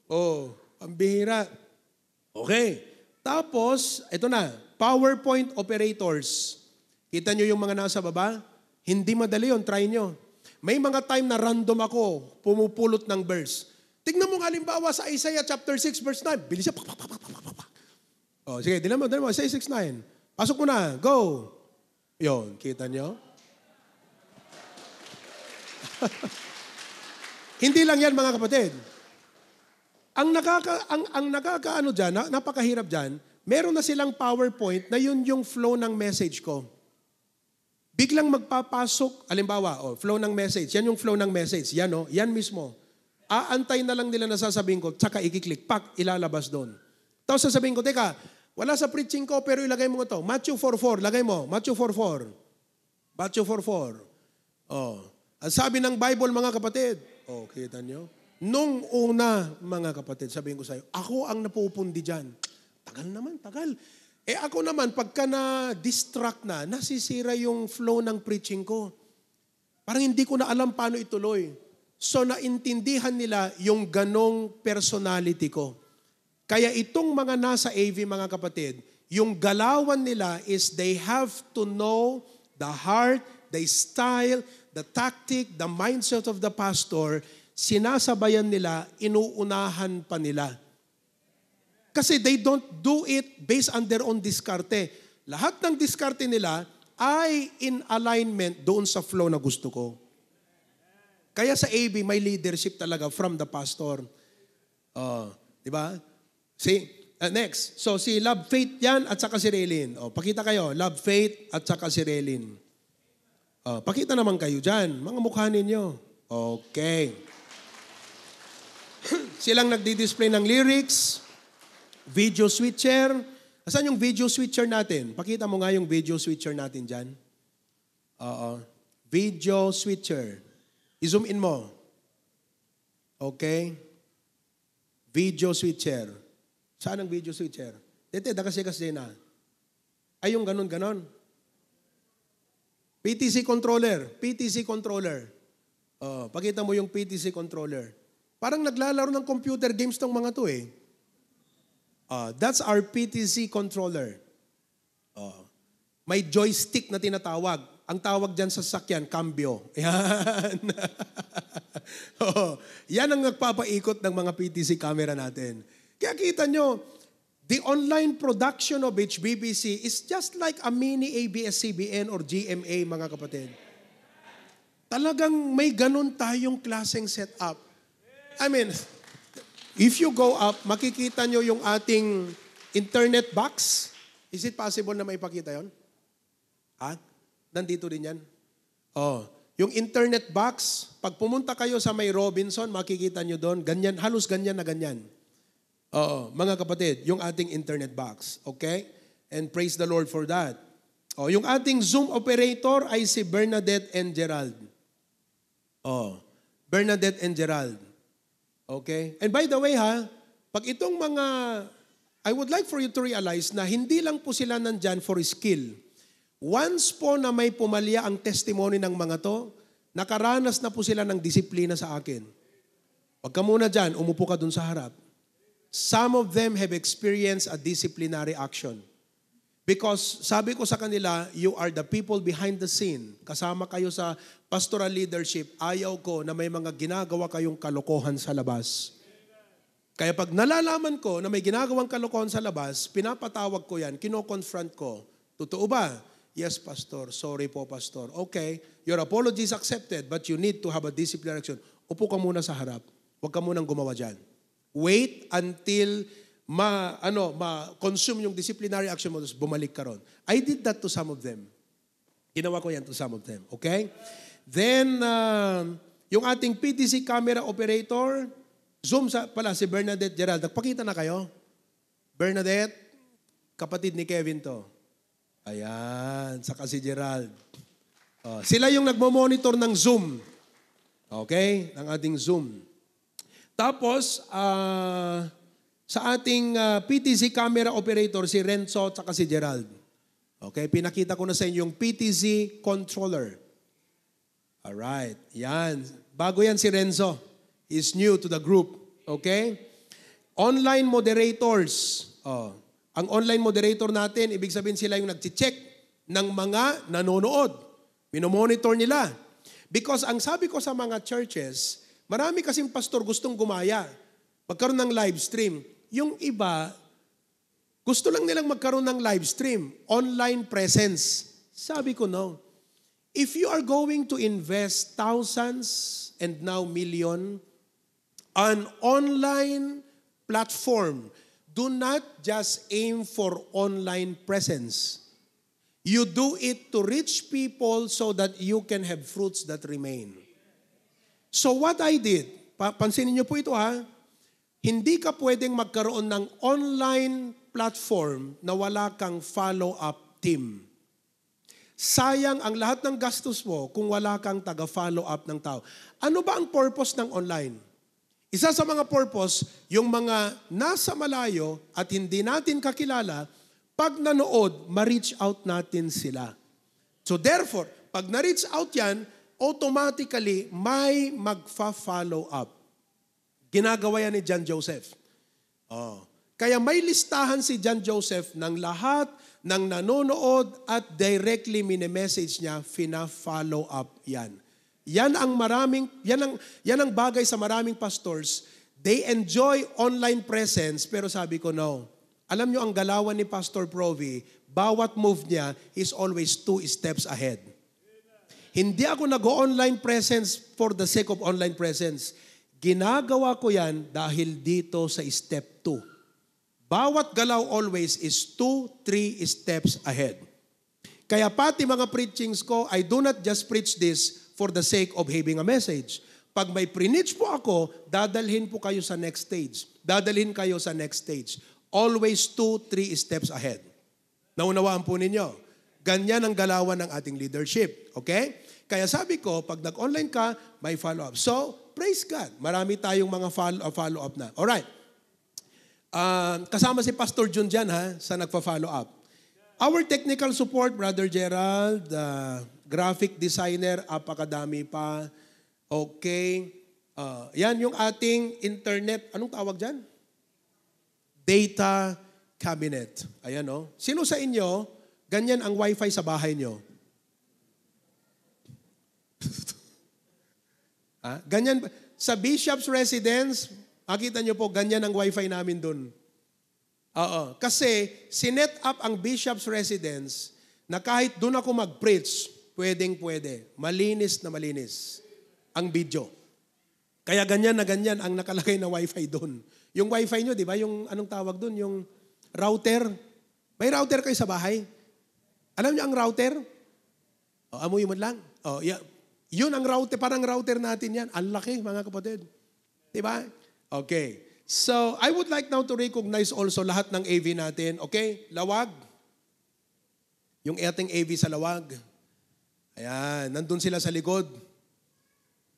Oh, pambihira. Okay. Tapos, ito na, PowerPoint operators. Kita nyo yung mga nasa baba? Hindi madali yun, try nyo. May mga time na random ako, pumupulot ng verse. Tignan mo nga halimbawa sa Isaiah chapter 6 verse 9. Bilis siya. Oh, sige, dinan mo. Isaiah 6:9. Pasok mo na. Go. Yon, kita nyo? Hindi lang yan, mga kapatid. Ang nakakaano dyan, napakahirap dyan, meron na silang PowerPoint na yun yung flow ng message ko. Biglang magpapasok, halimbawa, flow ng message. Yan yung flow ng message. Yan, yan mismo. Aantay na lang nila na sasabihin ko, tsaka ikiklik, ilalabas doon. Tapos sasabihin ko, teka, wala sa preaching ko, pero ilagay mo ito. Matthew 4:4, lagay mo. Matthew 4:4. Matthew 4:4. Oh. Ang sabi ng Bible, mga kapatid, kita nyo? Nung una, mga kapatid, sabihin ko sa'yo, ako ang napupundi dyan. Tagal naman, tagal. Ako naman, pagka na-distract na, nasisira yung flow ng preaching ko. Parang hindi ko na alam paano ituloy. So, naintindihan nila yung ganong personality ko. Kaya itong mga nasa AV, mga kapatid, yung galawan nila is they have to know the heart, the style, the tactic, the mindset of the pastor. Sinasabayan nila, inuunahan pa nila. Kasi they don't do it based on their own diskarte. Lahat ng diskarte nila ay in alignment doon sa flow na gusto ko. Kaya sa AV, may leadership talaga from the pastor. Di ba? See? Next. So, si Love Faith yan at saka si Relin. Pakita kayo. Love Faith at saka si Relin. Pakita naman kayo dyan. Mga mukha ninyo. Okay. Silang nagdi-display ng lyrics, video switcher. Asan yung video switcher natin? Pakita mo nga yung video switcher natin dyan. Video switcher. I-zoom in mo. Okay. Video switcher. Saan ang video switcher? Dito, kasi na. Ay, yung ganon. PTC controller. PTC controller. Pakita mo yung PTC controller. Parang naglalaro ng computer games tong mga to eh. That's our PTC controller. May joystick na tinatawag. Ang tawag dyan sa sakyan, cambio. Yan. Yan ang nagpapaikot ng mga PTC camera natin. Kaya kita nyo, the online production of HBBC is just like a mini ABS-CBN or GMA, mga kapatid. Talagang may ganun tayong klaseng setup. I mean, if you go up, makikita nyo yung ating internet box. Is it possible na maipakita yon? Nandito din yan. Yung internet box, pag pumunta kayo sa may Robinson, makikita nyo doon, ganyan, halos ganyan na ganyan. Mga kapatid, yung ating internet box. Okay? And praise the Lord for that. Yung ating Zoom operator ay si Bernadette and Gerald. Bernadette and Gerald. Okay? And by the way pag itong mga, I would like for you to realize na hindi lang po sila nandyan for skill. Once po na may pumalya ang testimony ng mga to, nakaranas na po sila ng disiplina sa akin. Huwag ka muna dyan, umupo ka dun sa harap. Some of them have experienced a disciplinary action. Because sabi ko sa kanila, you are the people behind the scene. Kasama kayo sa pastoral leadership. Ayaw ko na may mga ginagawa kayong kalokohan sa labas. Kaya pag nalalaman ko na may ginagawang kalokohan sa labas, pinapatawag ko yan, kino-confront ko. Totoo ba? Yes, Pastor. Sorry po, Pastor. Okay, your apology is accepted, but you need to have a disciplinary action. Upo ka muna sa harap. Huwag ka munang gumawa dyan. Wait until ma-consume yung disciplinary action mo, tapos bumalik ka ron. I did that to some of them. Ginawa ko yan to some of them. Okay? Then, yung ating PTC camera operator, Zoom pala si Bernadette Gerald. Nagpakita na kayo? Bernadette, kapatid ni Kevin to. Ayan, saka si Gerald. Sila yung nagmo-monitor ng Zoom. Okay? Ng ating Zoom. Tapos, sa ating PTZ camera operator, si Renzo at saka si Gerald. Okay? Pinakita ko na sa inyo yung PTZ controller. Alright. Yan. Bago yan si Renzo. Is new to the group. Okay? Online moderators. Ang online moderator natin, ibig sabihin sila yung nag-check ng mga nanonood. Minomonitor nila. Because ang sabi ko sa mga churches, marami kasing pastor gustong gumaya. Magkaroon ng live stream. Yung iba, gusto lang nilang magkaroon ng live stream. Online presence. Sabi ko, no. If you are going to invest thousands and now million an online platform, do not just aim for online presence. You do it to reach people so that you can have fruits that remain. So what I did, pansinin niyo po ito ha, hindi ka pwedeng magkaroon ng online platform na wala kang follow-up team. Sayang ang lahat ng gastos mo kung wala kang taga-follow up ng tao. Ano ba ang purpose ng online? Isa sa mga purpose, yung mga nasa malayo at hindi natin kakilala, pag nanood, ma-reach out natin sila. So therefore, pag na-reach out yan, automatically may magfa-follow up. Ginagawa yan ni John Joseph. Kaya may listahan si John Joseph ng lahat ng nanonood at directly mini-message niya, fina-follow up yan. Yan ang bagay sa maraming pastors. They enjoy online presence, pero sabi ko, no. Alam nyo, ang galawan ni Pastor Provi, bawat move niya is always 2 steps ahead. Hindi ako nag-online presence for the sake of online presence. Ginagawa ko yan dahil dito sa step 2. Bawat galaw always is 2-3 steps ahead. Kaya pati mga preachings ko, I do not just preach this for the sake of having a message. Pag may preach po ako, dadalhin po kayo sa next stage. Dadalhin kayo sa next stage. Always 2-3 steps ahead. Naunawaan po ninyo. Ganyan ang galawan ng ating leadership. Okay? Kaya sabi ko, pag nag-online ka, may follow-up. So, praise God. Marami tayong mga follow-up na. Alright. Kasama si Pastor Jun dyan sa nagpa-follow up. Our technical support, Brother Gerald, graphic designer, apakadami pa. Okay. Yan yung ating internet, anong tawag dyan? Data cabinet. Ayan o. Sino sa inyo, ganyan ang wifi sa bahay nyo? Ganyan, sa Bishop's Residence, makita nyo po, ganyan ang wifi namin dun. Kasi, sinet up ang Bishop's Residence na kahit dun ako mag-preach, pwedeng-pwede. Malinis na malinis ang video. Kaya ganyan na ganyan ang nakalagay na wifi dun. Yung wifi nyo, di ba? Yung anong tawag dun? Yung router. May router kayo sa bahay? Alam nyo ang router? Amoy mo lang. Yeah. Yun ang router, parang router natin yan. Ang laki, mga kapatid. Di ba? Okay. So, I would like now to recognize also lahat ng AV natin. Okay? Lawag. Yung ating AV sa Lawag. Ayan. Nandun sila sa likod.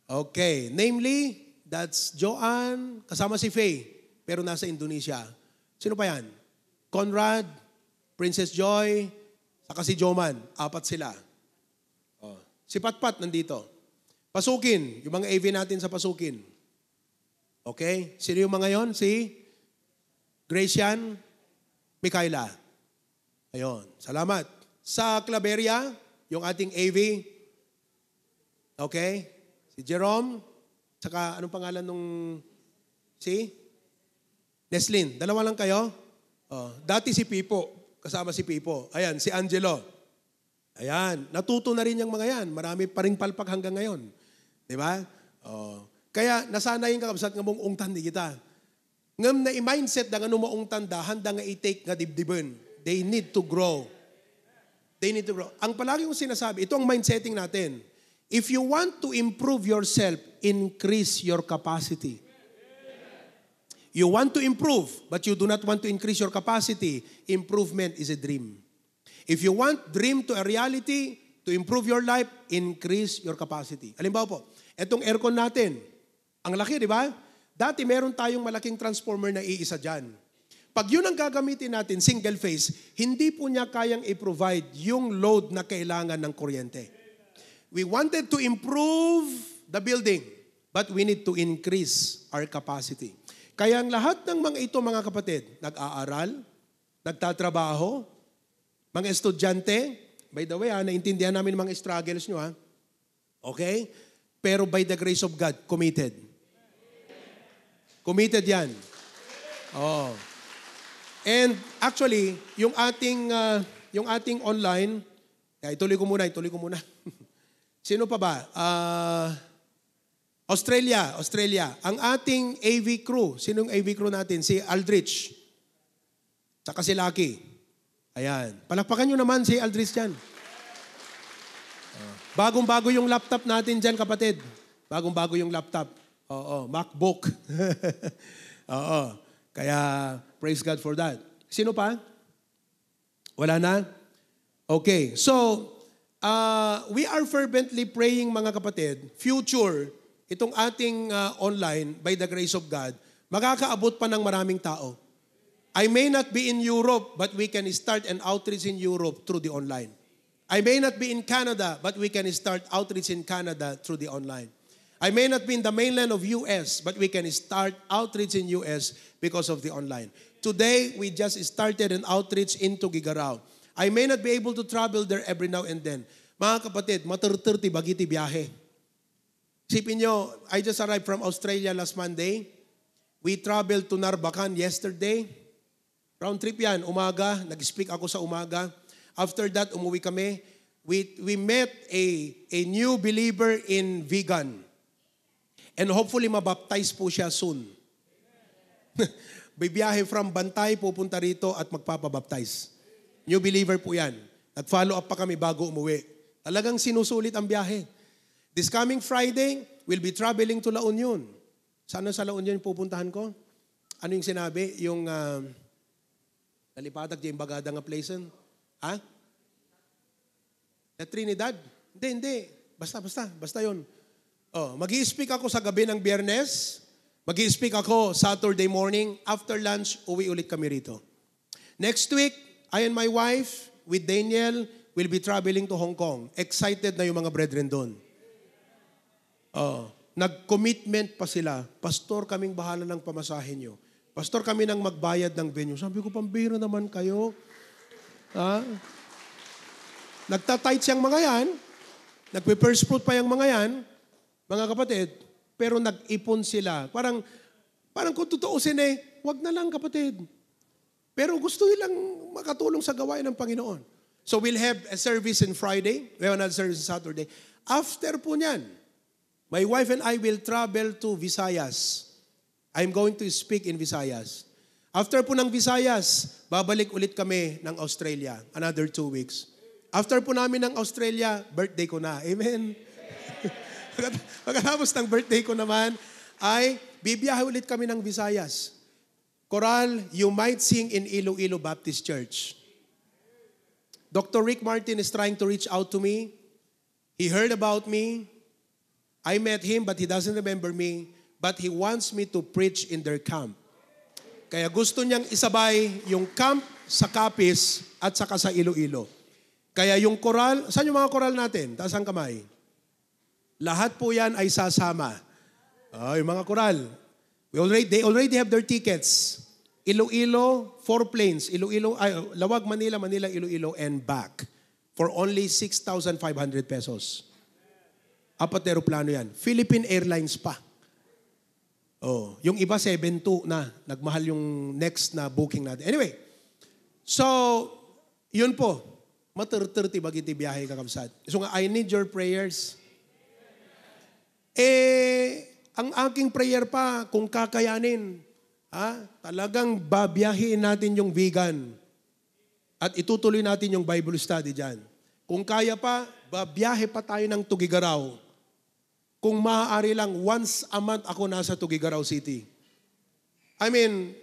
Okay. Namely, that's Joanne, kasama si Faye, pero nasa Indonesia. Sino pa yan? Conrad, Princess Joy, saka si Joman. 4 sila. Si Patpat nandito. Pasukin, yung mga AV natin sa Pasukin. Okay? Sino yung mga yon? Si Gracian, Mikaela. Ayun. Salamat. Sa Claveria, yung ating AV. Okay? Si Jerome. Saka anong pangalan nung si Neslin. 2 lang kayo? Dati si Pipo. Kasama si Pipo. Ayan, si Angelo. Ayan, natuto na rin yung mga yan. Marami pa rin palpak hanggang ngayon. Di ba? Kaya nasanayin ka kapsat nga mong ungtan di kita. Ngam na i-mindset na nga numaungtan da, handa nga i-take nga dibdibon. They need to grow. They need to grow. Ang palagi kong sinasabi, ito ang mindsetting natin. If you want to improve yourself, increase your capacity. You want to improve, but you do not want to increase your capacity. Improvement is a dream. If you want dream to a reality, to improve your life, increase your capacity. Halimbawa po, etong aircon natin, ang laki, di ba? Dati meron tayong malaking transformer na iisa dyan. Pag yun ang gagamitin natin, single phase, hindi po niya kayang i-provide yung load na kailangan ng kuryente. We wanted to improve the building, but we need to increase our capacity. Kaya ang lahat ng mga ito, mga kapatid, nag-aaral, nagtatrabaho, mga estudyante, by the way, naintindihan namin mga struggles nyo, okay? Pero by the grace of God, committed. Committed yan. Oh. And actually, yung ating online, ituloy ko muna. Sino pa ba? Australia. Ang ating AV crew, sinong AV crew natin? Si Aldrich. Saka si Lucky. Ayan. Palakpakan nyo naman si Aldrich dyan. Bagong-bago yung laptop natin dyan, kapatid. Bagong-bago yung laptop. Oo, MacBook. Oo. Kaya, praise God for that. Sino pa? Wala na? Okay. So, we are fervently praying, mga kapatid, future, itong ating online, by the grace of God, makakaabot pa ng maraming tao. I may not be in Europe, but we can start an outreach in Europe through the online. I may not be in Canada, but we can start outreach in Canada through the online. I may not be in the mainland of US, but we can start outreach in US because of the online. Today, we just started an outreach into Gigarao. I may not be able to travel there every now and then. Mga kapatid, maturturti bagiti biyahe. Isipin nyo, I just arrived from Australia last Monday. We traveled to Narbacan yesterday. Round trip yan, umaga. Nag-speak ako sa umaga. After that, umuwi kami. We met a new believer in vegan. And hopefully, mabaptize po siya soon. Bibiyahe from Bantay, pupunta rito at magpapabaptize. New believer po yan. Nag-follow up pa kami bago umuwi. Talagang sinusulit ang biyahe. This coming Friday, we'll be traveling to La Union. Sana sa La Union pupuntahan ko? Ano yung sinabi? Yung nalipatak dyan bagada nga place? Ha? Na Trinidad? Hindi. Basta yun. Oh, mag-i-speak ako sa gabi ng Biyernes. Mag-i-speak ako Saturday morning. After lunch, uwi ulit kami rito. Next week, I and my wife with Daniel will be traveling to Hong Kong. Excited na yung mga brethren doon. Nag-commitment pa sila. Pastor, kaming bahala ng pamasahin nyo. Pastor, kami nang magbayad ng venue. Sabi ko, pambira naman kayo. Nagtatight siyang mga yan. Nagpe-first fruit pa yung mga yan. Mga kapatid, pero nag-ipon sila. Parang kung tutuusin wag na lang kapatid. Pero gusto nilang makatulong sa gawain ng Panginoon. So we'll have a service on Friday. We have another service on Saturday. After po niyan, my wife and I will travel to Visayas. I'm going to speak in Visayas. After po ng Visayas, babalik ulit kami ng Australia. Another 2 weeks. After po namin ng Australia, birthday ko na. Amen. Pagkatapos ng birthday ko naman, ay bibiyahe ulit kami ng Visayas. Coral, you might sing in Iloilo Baptist Church. Dr. Rick Martin is trying to reach out to me. He heard about me. I met him, but he doesn't remember me. But he wants me to preach in their camp. Kaya gusto niyang isabay yung camp sa Capiz at saka sa Iloilo. Kaya yung koral, saan yung mga koral natin? Taas ang kamay. Lahat po yan ay sasama. Yung mga koral. They already have their tickets. Iloilo, 4 planes. Lawag, Manila, Iloilo, and back. For only 6,500 pesos. 4 aeroplano yan. Philippine Airlines pa. Yung iba 7.2 na. Nagmahal yung next na booking natin. Anyway, so, yun po. Maturturti bagiti biyahe kakabsat. So nga, I need your prayers. Ang aking prayer pa, kung kakayanin, talagang babiyahin natin yung vegan. At itutuloy natin yung Bible study dyan. Kung kaya pa, babiyahe pa tayo ng Tugigaraw. Kung maaari lang, once a month ako nasa Tugigaraw City.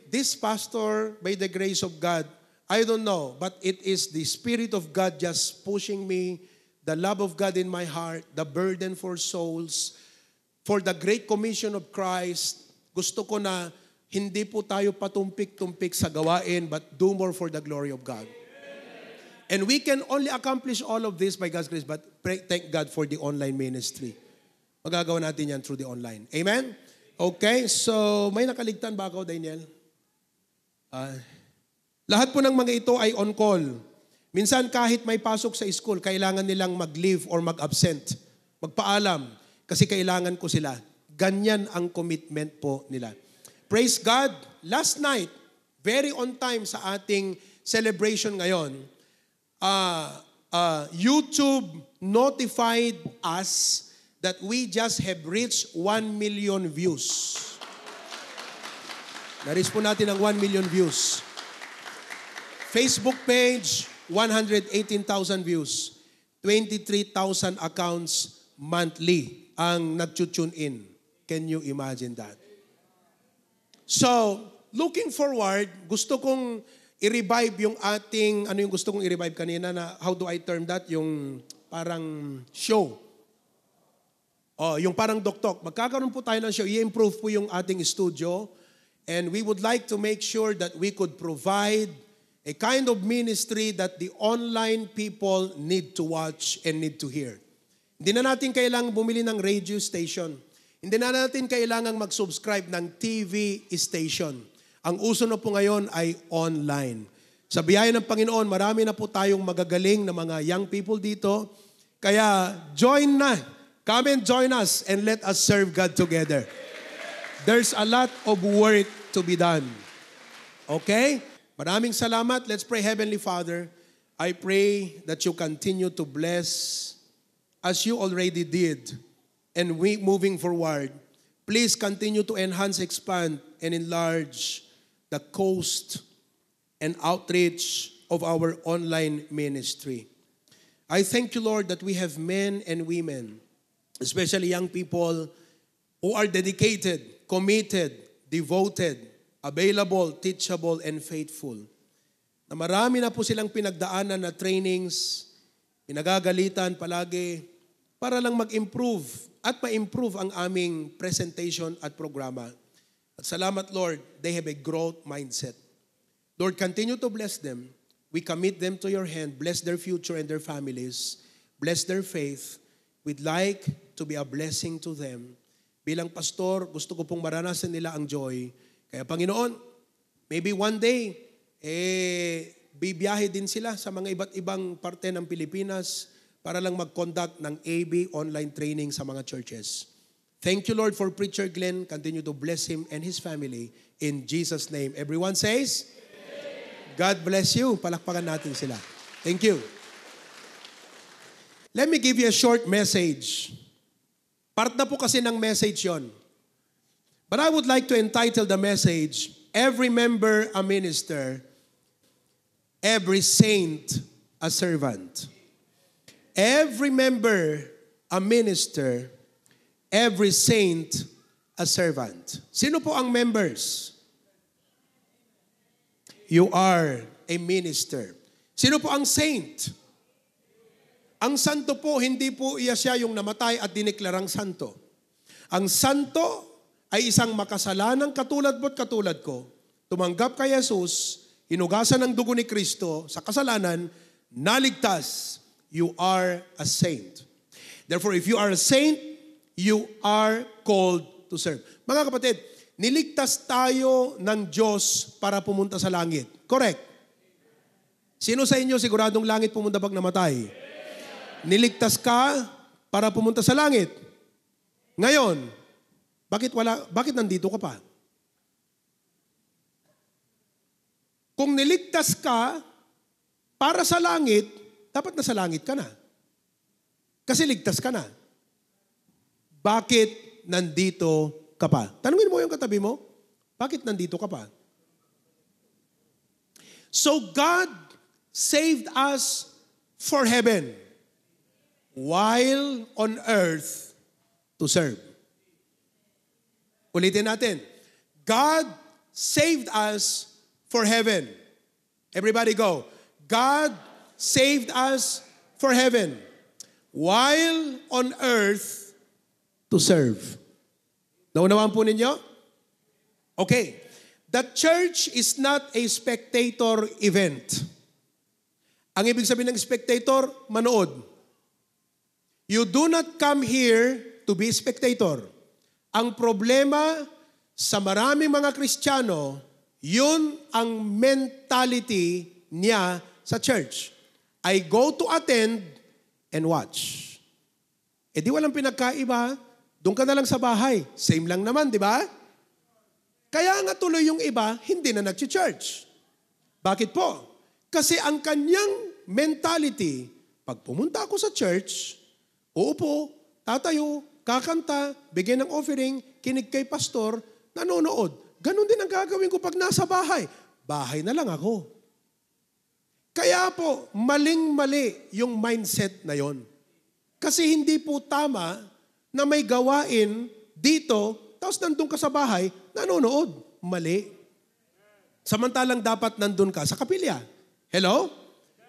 This pastor, by the grace of God, I don't know, but it is the Spirit of God just pushing me, the love of God in my heart, the burden for souls, for the Great Commission of Christ. Gusto ko na hindi po tayo patumpik-tumpik sa gawain, but do more for the glory of God. And we can only accomplish all of this by God's grace, but thank God for the online ministry. Magagawa natin yan through the online. Amen? Okay, so may nakaligtan ba ako, Daniel? Lahat po ng mga ito ay on call. Minsan kahit may pasok sa school, kailangan nilang mag-leave or mag-absent. Magpaalam, kasi kailangan ko sila. Ganyan ang commitment po nila. Praise God. Last night, very on time sa ating celebration ngayon, YouTube notified us that we just have reached 1 million views. Na-reach po natin ang 1 million views. Facebook page, 118,000 views. 23,000 accounts monthly ang nag-tune in. Can you imagine that? So, looking forward, gusto kong i-revive yung ating, ano yung gusto kong i-revive kanina na, how do I term that? Yung parang show. Yung parang doktok. Magkakaroon po tayo ng show. I-improve po yung ating studio. And we would like to make sure that we could provide a kind of ministry that the online people need to watch and need to hear. Hindi na natin kailangang bumili ng radio station. Hindi na natin kailangang mag-subscribe ng TV station. Ang uso na po ngayon ay online. Sa biyaya ng Panginoon, marami na po tayong magagaling na mga young people dito. Kaya join na. Come and join us and let us serve God together. There's a lot of work to be done. Okay? Maraming salamat. Let's pray. Heavenly Father, I pray that you continue to bless as you already did. And we moving forward, please continue to enhance, expand, and enlarge the coast and outreach of our online ministry. I thank you, Lord, that we have men and women, especially young people, who are dedicated, committed, devoted, available, teachable, and faithful. Na marami na po silang pinagdaanan na trainings, pinagagalitan palagi, para lang mag-improve at ma-improve ang aming presentation at programa. At salamat, Lord, they have a growth mindset. Lord, continue to bless them. We commit them to your hand. Bless their future and their families. Bless their faith. We'd like to be a blessing to them. Bilang pastor, gusto ko pong maranasan nila ang joy. Kaya Panginoon, maybe one day, bibiyahe din sila sa mga iba't ibang parte ng Pilipinas para lang mag-conduct ng AB online training sa mga churches. Thank you, Lord, for Preacher Glenn. Continue to bless him and his family. In Jesus' name. Everyone says, Amen. God bless you. Palakpakan natin sila. Thank you. Let me give you a short message. Part na po kasi ng message yon. But I would like to entitle the message, Every Member a Minister, Every Saint a Servant. Every member a minister, every saint a servant. Sino po ang members? You are a minister. Sino po ang saint? Ang santo po, hindi po siya yung namatay at diniklarang santo. Ang santo ay isang makasalanang katulad mo't katulad ko, tumanggap kay Jesus, hinugasan ng dugo ni Kristo sa kasalanan, naligtas. You are a saint. Therefore, if you are a saint, you are called to serve. Mga kapatid, niligtas tayo ng Diyos para pumunta sa langit. Correct? Sino sa inyo siguradong langit pumunta pag namatay? Niligtas ka para pumunta sa langit. Ngayon, bakit nandito ka pa? Kung niligtas ka para sa langit, dapat nasa langit ka na. Kasi ligtas ka na. Bakit nandito ka pa? Tanungin mo yung katabi mo, bakit nandito ka pa? So God saved us for heaven while on earth to serve. Ulitin natin. God saved us for heaven. Everybody go. God saved us for heaven, while on earth to serve. Naunawaan po ninyo? Okay. The church is not a spectator event. Ang ibig sabihin ng spectator, manood. You do not come here to be spectator. Ang problema sa maraming mga Kristiyano, yun ang mentality niya sa church. I go to attend and watch. Eh di walang pinagkaiba, doon ka na lang sa bahay. Same lang naman, di ba? Kaya nga tuloy yung iba, hindi na nag-church. Bakit po? Kasi ang kanyang mentality, pag pumunta ako sa church, uupo, tatayo, kakanta, bigyan ng offering, kinig kay pastor, nanonood. Ganon din ang gagawin ko pag nasa bahay. Bahay na lang ako. Kaya po, maling-mali yung mindset na yon. Kasi hindi po tama na may gawain dito, tapos nandun ka sa bahay, nanonood. Mali. Samantalang dapat nandun ka sa kapilya. Hello?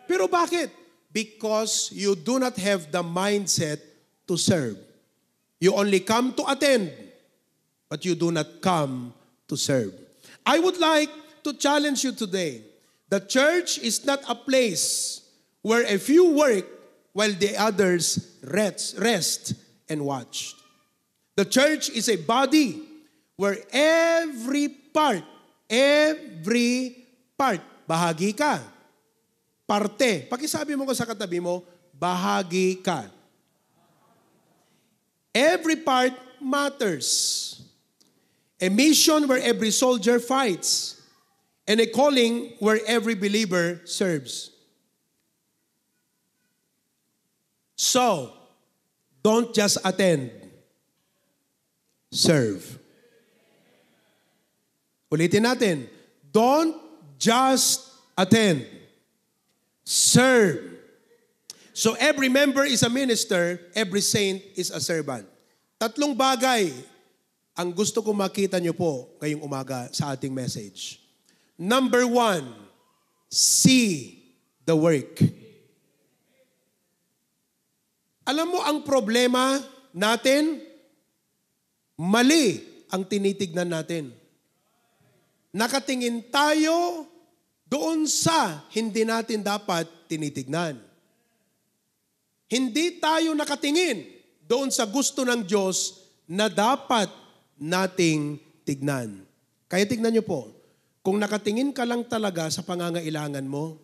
Pero bakit? Because you do not have the mindset to serve. You only come to attend, but you do not come to serve. I would like to challenge you today. The church is not a place where a few work while the others rest and watch. The church is a body where every part, bahagi ka. Parte. Pakisabi mo ko sa katabi mo, bahagi ka. Every part matters. A mission where every soldier fights. And a calling where every believer serves. So, don't just attend. Serve. Ulitin natin. Don't just attend. Serve. So every member is a minister, every saint is a servant. Tatlong bagay ang gusto ko makita niyo po ngayong umaga sa ating message. Number 1, see the work. Alam mo ang problema natin, mali ang tinitignan natin. Nakatingin tayo doon sa hindi natin dapat tinitignan. Hindi tayo nakatingin doon sa gusto ng Diyos na dapat nating tignan. Kaya tignan niyo po, kung nakatingin ka lang talaga sa pangangailangan mo,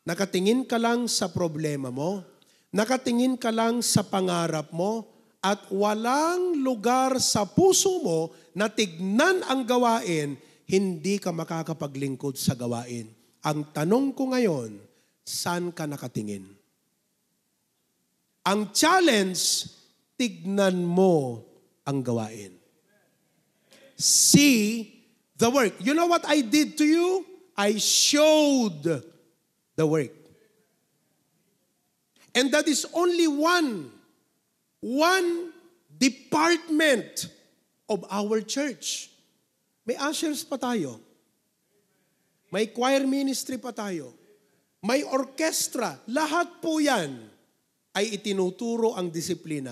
nakatingin ka lang sa problema mo, nakatingin ka lang sa pangarap mo, at walang lugar sa puso mo na tignan ang gawain, hindi ka makakapaglingkod sa gawain. Ang tanong ko ngayon, saan ka nakatingin? Ang challenge, tignan mo ang gawain. See the work. You know what I did to you? I showed the work. And that is only one department of our church. May ushers pa tayo. May choir ministry pa tayo. May orchestra. Lahat po yan ay itinuturo ang disiplina.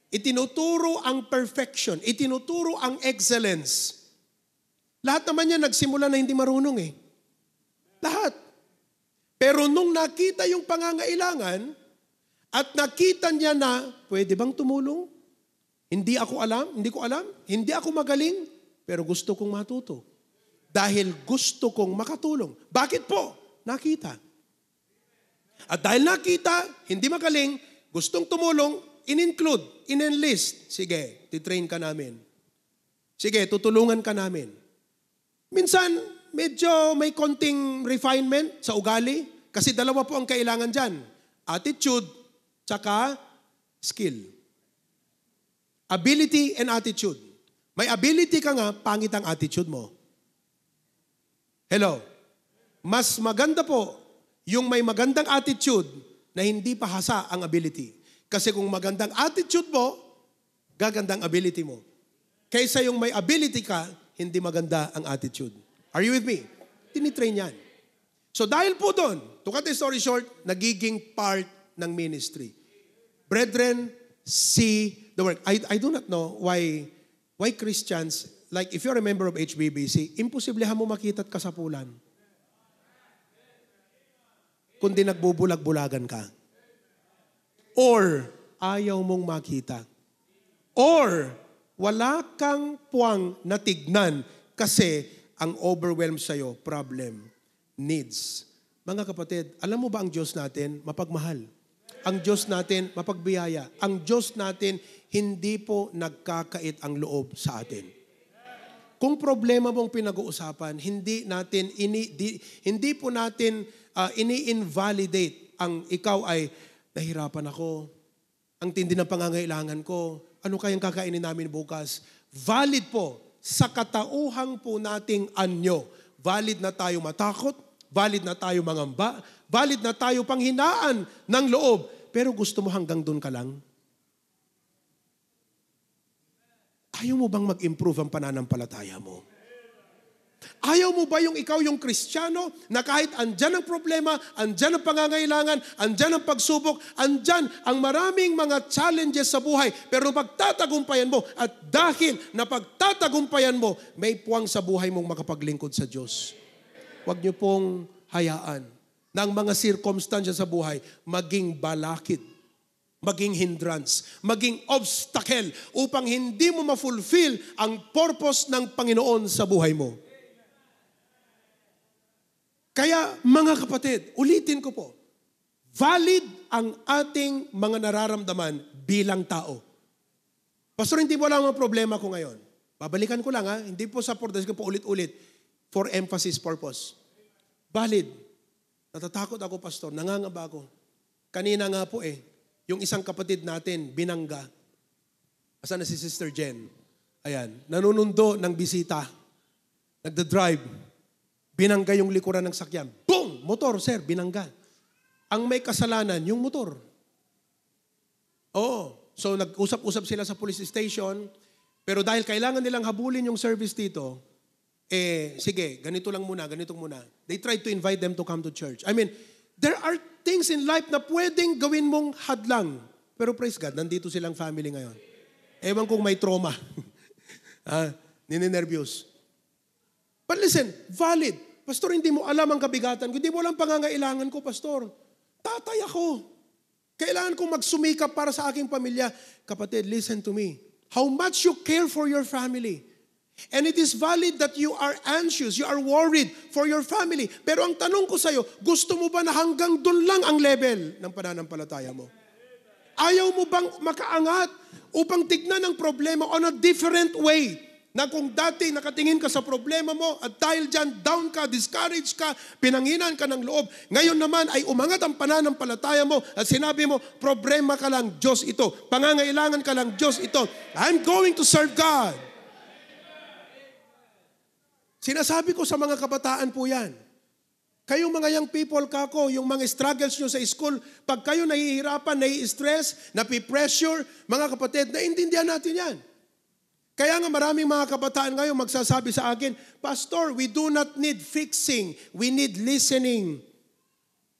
Itinuturo ang perfection. Itinuturo ang excellence. Lahat naman yan nagsimula na hindi marunong eh. Lahat. Pero nung nakita yung pangangailangan at nakita niya na pwede bang tumulong? Hindi ko alam, hindi ako magaling, pero gusto kong matuto. Dahil gusto kong makatulong. Bakit po? Nakita. At dahil nakita, hindi magaling, gustong tumulong, in-include, in-enlist. Sige, titrain ka namin. Sige, tutulungan ka namin. Minsan, medyo may konting refinement sa ugali kasi dalawa po ang kailangan dyan. Attitude, tsaka skill. Ability and attitude. May ability ka nga, pangit ang attitude mo. Hello? Mas maganda po yung may magandang attitude na hindi pa hasa ang ability. Kasi kung magandang attitude mo, gagandang ability mo. Kaysa yung may ability ka, hindi maganda ang attitude. Are you with me? Tinitrain yan. So dahil po doon, to cut the story short, nagiging part ng ministry. Brethren, see the work. I do not know why Christians, like if you're a member of HBBC, imposible mo makita at kasapulan. Kundi nagbubulag-bulagan ka. Or ayaw mong makita. Or wala kang puwang na tignan kasi ang overwhelmed sa'yo, problem, needs. Mga kapatid, alam mo ba ang Diyos natin mapagmahal? Ang Diyos natin mapagbiyaya. Ang Diyos natin hindi po nagkakait ang loob sa atin. Kung problema mong pinag-uusapan, hindi po natin ini-invalidate ang ikaw ay nahirapan ako, ang tindi ng pangangailangan ko, ano kayang kakainin namin bukas? Valid po sa katauhang po nating anyo. Valid na tayo matakot, valid na tayo mangamba, valid na tayo panghinaan ng loob. Pero gusto mo hanggang doon ka lang? Ayaw mo bang mag-improve ang pananampalataya mo? Ayaw mo ba yung ikaw yung Kristiyano na kahit andyan ang problema, andyan ang pangangailangan, andyan ang pagsubok, andyan ang maraming mga challenges sa buhay, pero pagtatagumpayan mo at dahil na pagtatagumpayan mo, may puwang sa buhay mong makapaglingkod sa Diyos. Huwag niyo pong hayaan ng mga circumstances sa buhay maging balakid, maging hindrance, maging obstacle upang hindi mo ma-fulfill ang purpose ng Panginoon sa buhay mo. Kaya mga kapatid, ulitin ko po, valid ang ating mga nararamdaman bilang tao. Pastor, hindi mo lang ang problema ko ngayon. Babalikan ko lang hindi po support, ko po ulit-ulit for emphasis purpose. Valid. Natatakot ako, Pastor. Nangangaba ako. Kanina nga po yung isang kapatid natin, binangga. Asan na si Sister Jen? Ayan, nanunundo ng bisita. Nagda-drive. Binangga yung likuran ng sakyan. Boom! Motor, sir, binangga. Ang may kasalanan, yung motor. Oo. So nag-usap-usap sila sa police station, pero dahil kailangan nilang habulin yung service dito, sige, ganitong muna. They tried to invite them to come to church. I mean, there are things in life na pwedeng gawin mong hadlang. Pero praise God, nandito silang family ngayon. Ewan kung may trauma. Nininervyos. But listen, valid. Pastor, hindi mo alam ang kabigatan ko. Hindi mo alam pangangailangan ko, Pastor. Tatay ako. Kailangan kong magsumikap para sa aking pamilya. Kapatid, listen to me. How much you care for your family. And it is valid that you are anxious, you are worried for your family. Pero ang tanong ko sa'yo, gusto mo ba na hanggang doon lang ang level ng pananampalataya mo? Ayaw mo bang makaangat upang tignan ang problema on a different way? Na kung dati nakatingin ka sa problema mo at dahil dyan down ka, discouraged ka, pinanginan ka ng loob, ngayon naman ay umangat ang pananampalataya mo at sinabi mo, problema ka lang, Diyos ito. Pangangailangan ka lang, Diyos ito. I'm going to serve God. Sinasabi ko sa mga kabataan po yan. Kayong mga young people, kako, yung mga struggles nyo sa school, pag kayo nahihirapan, nai-stress, napipressure, mga kapatid, naintindihan natin yan. Kaya nga maraming mga kabataan ngayon magsasabi sa akin, Pastor, we do not need fixing, we need listening.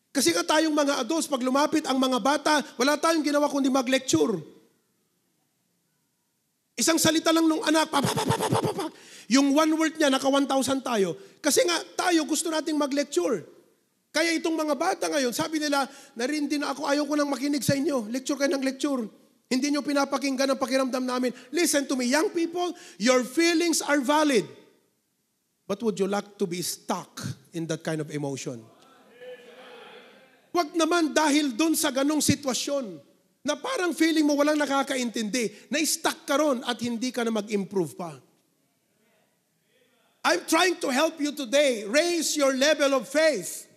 Kasi nga tayong mga adults, pag lumapit ang mga bata, wala tayong ginawa kundi mag-lecture. Isang salita lang nung anak, yung one word niya, naka 1,000 tayo. Kasi nga, tayo gusto nating mag-lecture. Kaya itong mga bata ngayon, sabi nila, narindi na ako, ayaw ko nang makinig sa inyo. Lecture kayo ng lecture. Hindi nyo pinapakinggan ang pakiramdam namin. Listen to me, young people, your feelings are valid. But would you like to be stuck in that kind of emotion? Huwag naman dahil dun sa ganong sitwasyon, na parang feeling mo walang nakakaintindi, na stuck ka ron at hindi ka na mag-improve pa. I'm trying to help you today. Raise your level of faith.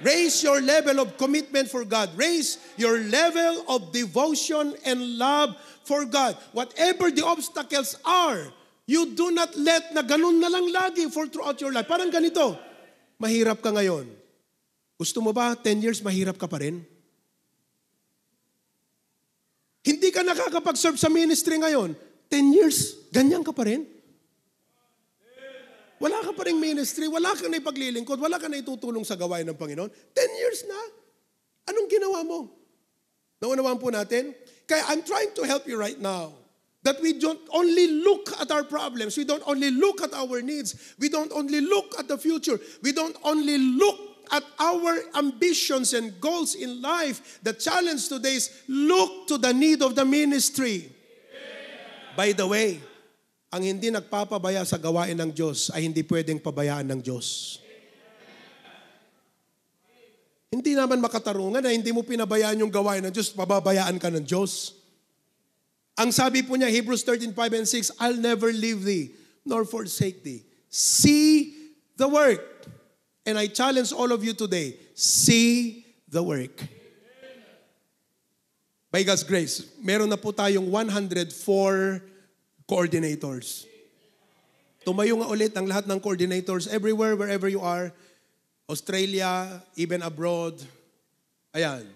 Raise your level of commitment for God. Raise your level of devotion and love for God. Whatever the obstacles are, you do not let na ganun na lang lagi for throughout your life. Parang ganito, mahirap ka ngayon. Gusto mo ba 10 years mahirap ka pa rin? Hindi ka nakakapag-serve sa ministry ngayon. 10 years, ganyan ka pa rin? Wala ka pa rin ministry, wala ka na ipaglilingkod, wala ka na itutulong sa gawain ng Panginoon. 10 years na. Anong ginawa mo? Naunawaan po natin? Kaya I'm trying to help you right now that we don't only look at our problems, we don't only look at our needs, we don't only look at the future, we don't only look at our ambitions and goals in life. The challenge today is look to the need of the ministry. By the way, ang hindi nagpapabaya sa gawain ng Diyos ay hindi pwedeng pabayaan ng Diyos. Hindi naman makatarungan na hindi mo pinabayaan yung gawain ng Diyos, pababayaan ka ng Diyos. Ang sabi po niya, Hebrews 13:5 and 6, I'll never leave thee, nor forsake thee. See the work. And I challenge all of you today, see the work. By God's grace, meron na po tayong 104 coordinators. Tumayo nga ulit ang lahat ng coordinators everywhere, wherever you are. Australia, even abroad. Ayan.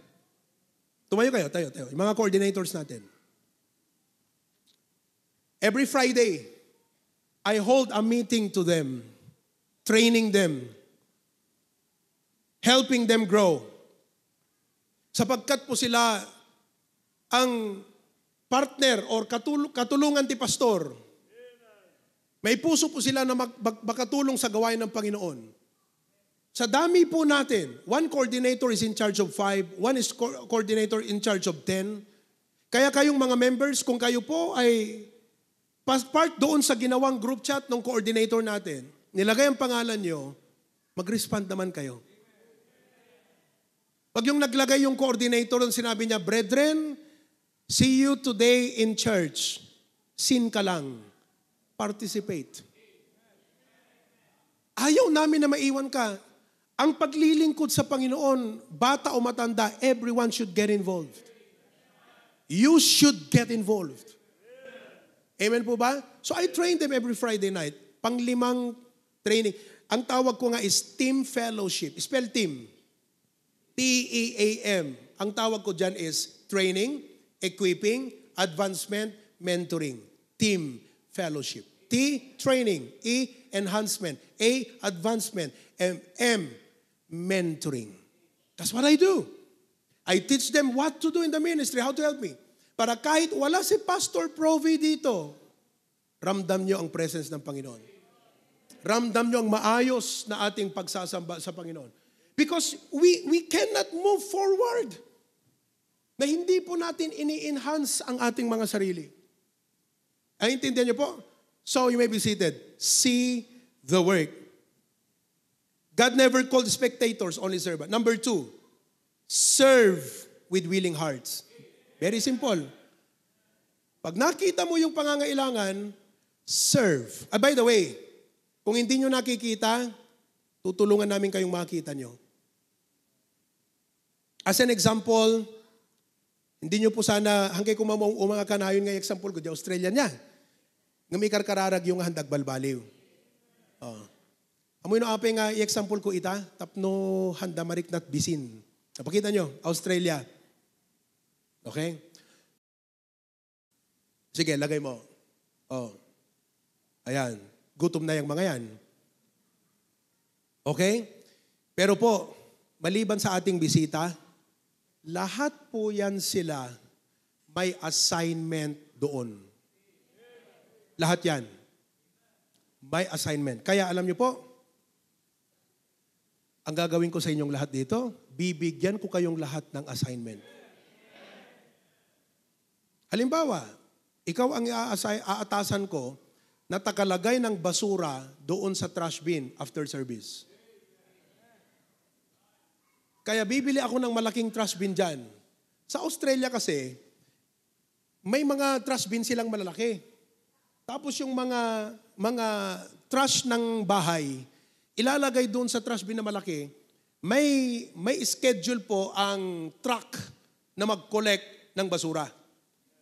Tumayo kayo, tayo. Yung mga coordinators natin. Every Friday, I hold a meeting to them, training them, helping them grow. Sapagkat po sila ang partner or katulungan ti pastor. May puso po sila na makatulong sa gawain ng Panginoon. Sa dami po natin, one coordinator is in charge of 5, one is coordinator in charge of 10. Kaya kayong mga members, kung kayo po ay part doon sa ginawang group chat ng coordinator natin, nilagay ang pangalan nyo, mag-respond naman kayo. Pag yung naglagay yung coordinator, sinabi niya, brethren, see you today in church. Sin ka lang. Participate. Ayaw namin na maiwan ka. Ang paglilingkod sa Panginoon, bata o matanda, everyone should get involved. You should get involved. Amen po ba? So I train them every Friday night. Pang-5 training. Ang tawag ko nga is team fellowship. Spell team. T-E-A-M. Ang tawag ko dyan is training, equipping, advancement, mentoring. Team fellowship. T, training. E, enhancement. A, advancement. M, mentoring. That's what I do. I teach them what to do in the ministry, how to help me. Para kahit wala si Pastor Provi dito, ramdam nyo ang presence ng Panginoon. Ramdam nyo ang maayos na ating pagsasamba sa Panginoon. Because we cannot move forward na hindi po natin ini-enhance ang ating mga sarili. Ay, intindihan niyo po? So, you may be seated. See the work. God never called spectators, only servants. Number 2, serve with willing hearts. Very simple. Pag nakita mo yung pangangailangan, serve. By the way, kung hindi nyo nakikita, tutulungan namin kayong makita nyo. As an example, hindi nyo po sana, hanggang kumamong mga kanayon nga example ko, di Australia niya. Ngamikar kararag yung handag balbaliw. Amoy no apay nga i-example ko ita, tapno handa mariknat bisin. Napakita nyo, Australia. Okay? Sige, lagay mo. Ayan. Gutom na yung mga yan. Okay? Pero po, maliban sa ating bisita, lahat po yan sila may assignment doon. Lahat yan. May assignment. Kaya alam niyo po, ang gagawin ko sa inyong lahat dito, bibigyan ko kayong lahat ng assignment. Halimbawa, ikaw ang aatasan ko na takalagay ng basura doon sa trash bin after service. Kaya bibili ako ng malaking trash bin dyan. Sa Australia kasi, may mga trash bin silang malalaki. Tapos yung mga trash ng bahay, ilalagay doon sa trash bin na malaki, may schedule po ang truck na mag-collect ng basura.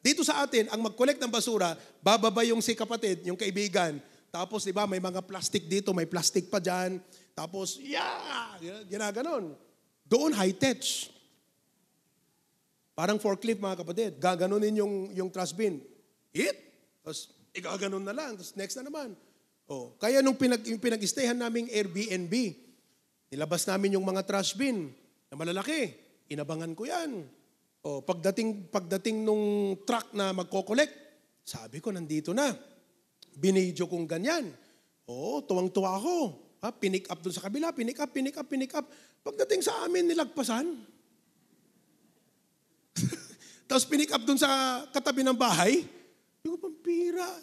Dito sa atin, ang mag-collect ng basura, bababa yung si kapatid, yung kaibigan. Tapos, di ba, may mga plastic dito, may plastic pa dyan. Tapos, ginaganon. Doon, high-tech. Parang forklift, mga kapatid. Gaganunin yung trash bin. Tapos, igaganon na lang. Tapos, next na naman. Oh, kaya nung yung pinag-stayhan naming Airbnb, nilabas namin yung mga trash bin na malalaki. Inabangan ko yan. Oh, pagdating nung truck na magko-collect, sabi ko, nandito na. Binidyo kong ganyan. Oo, tuwang-tuwa ako. Pinick up dun sa kabila, pinick up. Pagdating sa amin, nilagpasan. Tapos pinick up dun sa katabi ng bahay. Yung pampira.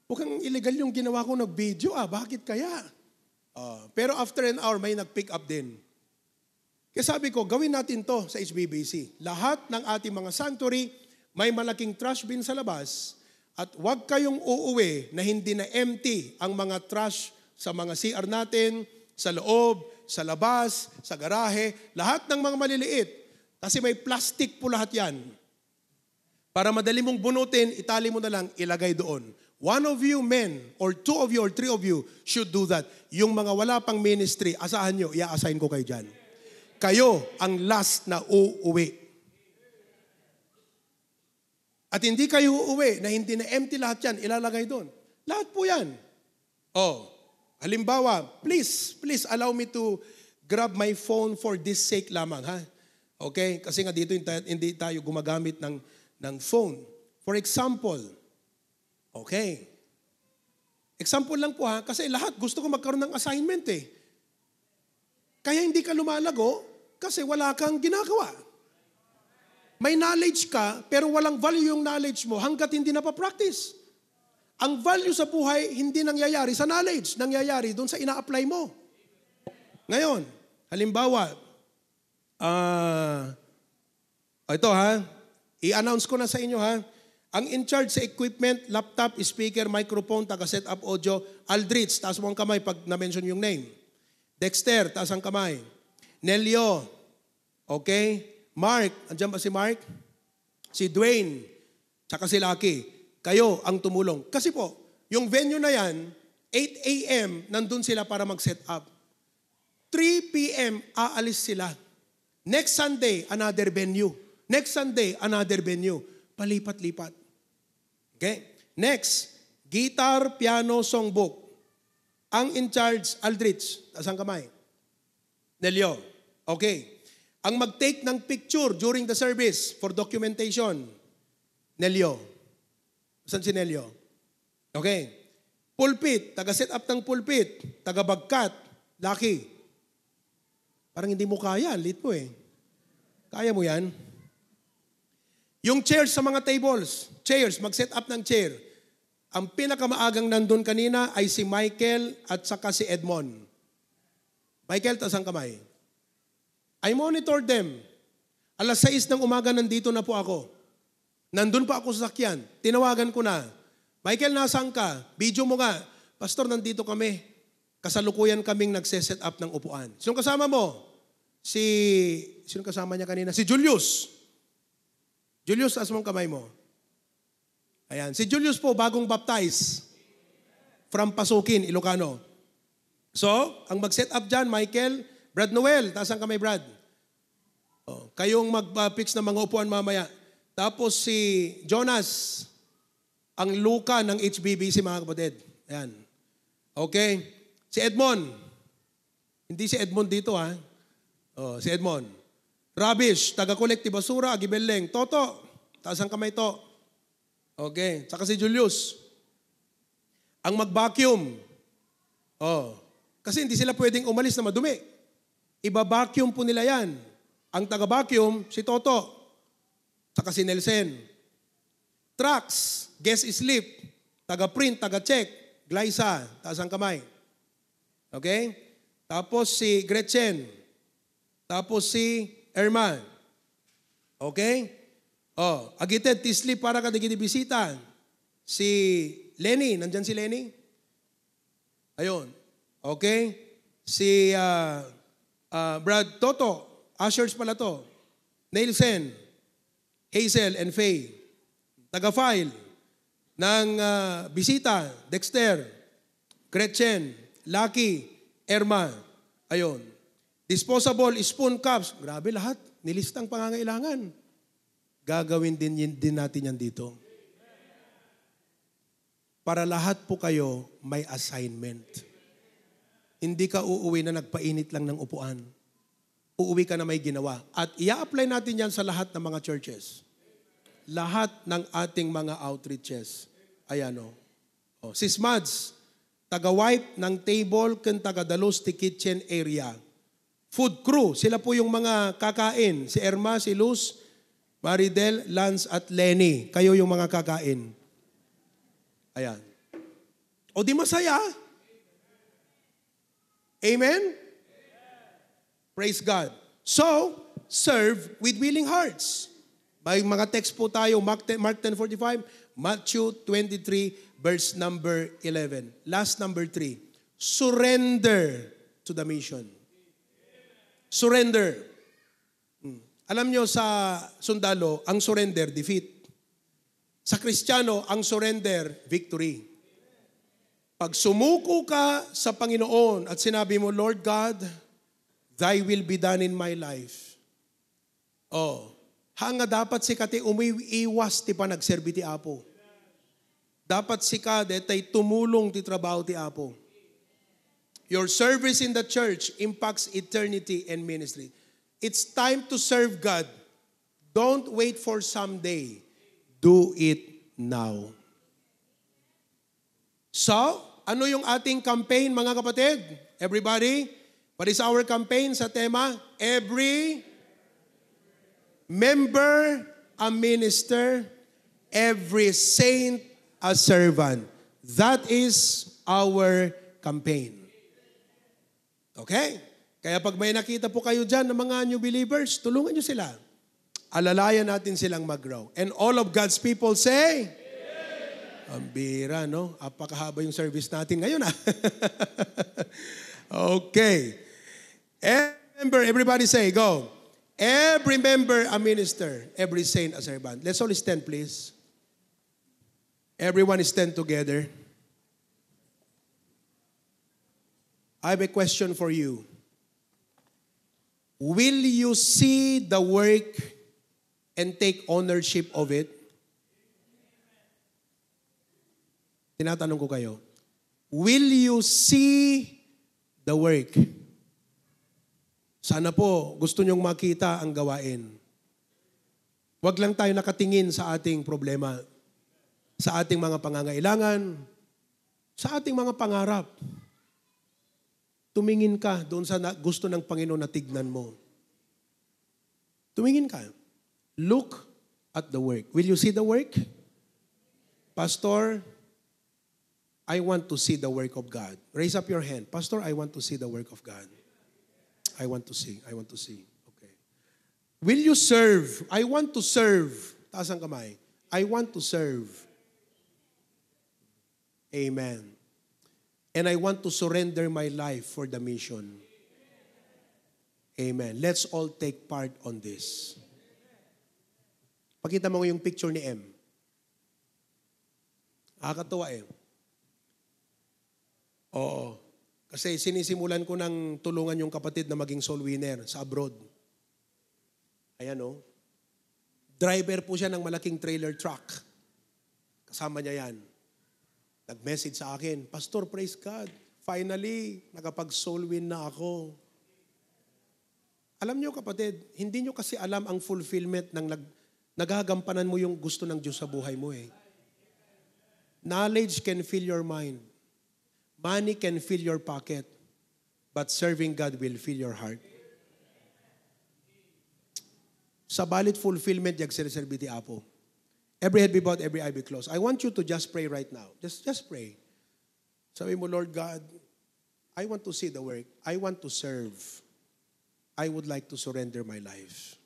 Mukhang illegal yung ginawa ko nag-video. Bakit kaya? Pero after an hour, may nag-pick up din. Kaya sabi ko, gawin natin to sa HBBC. Lahat ng ating mga sanctuary, may malaking trash bin sa labas. At huwag kayong uuwi na hindi na empty ang mga trash sa mga CR natin, sa loob, sa labas, sa garahe, lahat ng mga maliliit. Kasi may plastic po lahat yan. Para madali mong bunutin, itali mo na lang, ilagay doon. One of you men, or two of you, or three of you, should do that. Yung mga wala pang ministry, asahan nyo, i-assign ko kayo dyan. Kayo ang last na uuwi. At hindi kayo uuwi na hindi na empty lahat yan, ilalagay doon. Lahat po yan. Halimbawa, please allow me to grab my phone for this sake lamang, ha? Okay? Kasi nga dito hindi tayo gumagamit ng phone. For example, okay. Example lang po, ha? Kasi lahat gusto ko magkaroon ng assignment eh. Kaya hindi ka lumalago kasi wala kang ginagawa. May knowledge ka, pero walang value yung knowledge mo hanggat hindi napapractice. Ang value sa buhay, hindi nangyayari sa knowledge. Nangyayari doon sa ina-apply mo. Ngayon, halimbawa, ito ha, i-announce ko na sa inyo ha, ang in charge sa equipment, laptop, speaker, microphone, taga-setup audio, Aldrich, taas mo ang kamay pag na-mention yung name. Dexter, taas ang kamay. Nelio, okay? Mark, andyan ba si Mark? Si Dwayne, tsaka si Lucky. Kayo ang tumulong. Kasi po, yung venue na yan, 8 a.m. nandun sila para mag-set up. 3 p.m. aalis sila. Next Sunday, another venue. Next Sunday, another venue. Palipat-lipat. Okay? Next, guitar, piano, songbook. Ang in charge, Aldrich. Asang kamay? Nelio. Okay. Ang mag-take ng picture during the service for documentation, Nelio. Saan si Nelio? Okay. Pulpit, taga-set up ng pulpit, taga-bagkat, Lucky. Parang hindi mo kaya, lit mo eh. Kaya mo yan? Yung chairs sa mga tables, chairs, mag-set up ng chair. Ang pinakamaagang nandun kanina ay si Michael at saka si Edmond. Michael, taas ang kamay. I monitored them. Alas 6 ng umaga nandito na po ako. Nandun pa ako sa sakyan. Tinawagan ko na. Michael, nasaan ka? Video mo nga. Pastor, nandito kami. Kasalukuyan kaming nagse-set up ng upuan. Sino kasama mo? Sino kasama niya kanina? Si Julius. Julius, taas mo ang kamay mo. Ayan. Si Julius po, bagong baptize. From Pasukin, Ilocano. So, ang mag-set up dyan, Michael, Brad Noel, taas ang kamay, Brad. Kayong mag-fix ng mga upuan mamaya. Tapos si Jonas, ang luka ng HBBC, mga kapatid. Ayan. Okay. Si Edmond. Hindi si Edmond dito, ha? Si Edmond. Rubbish, taga-collective basura, Agibeleng. Toto, taas ang kamay to. Okay. Saka si Julius. Ang mag-vacuum. Kasi hindi sila pwedeng umalis na madumi. Iba-vacuum po nila yan. Ang taga-vacuum, si Toto. Saka si Nelson. Trucks, guest sleep. Taga-print, taga-check. Glyza, taas ang kamay. Okay? Tapos si Gretchen. Tapos si Erman. Okay? Agited, tisli para ka nagigibisita. Si Lenny, nandyan si Lenny? Ayun. Okay? Si Brad Toto, ushers pala to. Nelson, Hazel, and Faye. Taga-file ng bisita, Dexter, Gretchen, Lucky, Erma. Ayun. Disposable spoon cups. Grabe lahat. Nilistang pangangailangan. Gagawin din natin yan dito. para lahat po kayo may assignment. Hindi ka uuwi na nagpainit lang ng upuan. Uuwi ka na may ginawa. At i-apply natin yan sa lahat ng mga churches. Lahat ng ating mga outreaches. Ayan o. Sis Mads, taga-wipe ng table kung taga-dalos ti kitchen area. Food crew, sila po yung mga kakain. Si Erma, si Luz, Maridel, Lance at Lenny. Kayo yung mga kakain. Ayan. O di masaya? Amen? Praise God. So, serve with willing hearts. May mga text po tayo, Mark 10:45, Matthew 23, verse number 11. Last number 3, surrender to the mission. Surrender. Alam nyo sa sundalo, ang surrender, defeat. Sa Kristiyano, ang surrender, victory. Pag sumuko ka sa Panginoon at sinabi mo, Lord God, Thy will be done in my life. Hanga dapat si kati umiiwas ti pa nagserbi ti Apo. Dapat si ka detay tumulong ti trabaho ti Apo. Your service in the church impacts eternity and ministry. It's time to serve God. Don't wait for someday. Do it now. So, ano yung ating campaign, mga kapatid? Everybody, what is our campaign sa tema? Every member a minister, every saint a servant. That is our campaign. Okay? Kaya pag may nakita po kayo dyan ng mga new believers, tulungan nyo sila. Alalayan natin silang mag-grow. And all of God's people say, ang bira, no? Apakahaba yung service natin ngayon, Okay. Everybody say, go. Every member a minister, every saint a servant. Let's all stand, please. Everyone stand together. I have a question for you. Will you see the work and take ownership of it? Tinatanong ko kayo. Will you see the work? Sana po, gusto nyong makita ang gawain. Huwag lang tayo nakatingin sa ating problema, sa ating mga pangangailangan, sa ating mga pangarap. Tumingin ka doon sa gusto ng Panginoon na tignan mo. Tumingin ka. Look at the work. Will you see the work? Pastor, I want to see the work of God. Raise up your hand. Pastor, I want to see the work of God. I want to see. I want to see. Okay. Will you serve? I want to serve. Taas ang kamay. I want to serve. Amen. And I want to surrender my life for the mission. Amen. Let's all take part on this. Pakita mo yung picture ni M. Nakakatuwa eh. Oo. Kasi sinisimulan ko ng tulungan yung kapatid na maging soul winner sa abroad. Ayan o. Driver po siya ng malaking trailer truck. Kasama niya yan. Nag-message sa akin, Pastor, praise God. Finally, nakapag-soul win na ako. Alam niyo kapatid, hindi niyo kasi alam ang fulfillment ng nagagampanan mo yung gusto ng Diyos sa buhay mo eh. Knowledge can fill your mind. Money can fill your pocket, but serving God will fill your heart. Sa balit fulfillment, yung sinaserbi ti Apo. Every head be bowed, every eye be closed. I want you to just pray right now. Just pray. Sabi mo, Lord God, I want to see the work. I want to serve. I would like to surrender my life.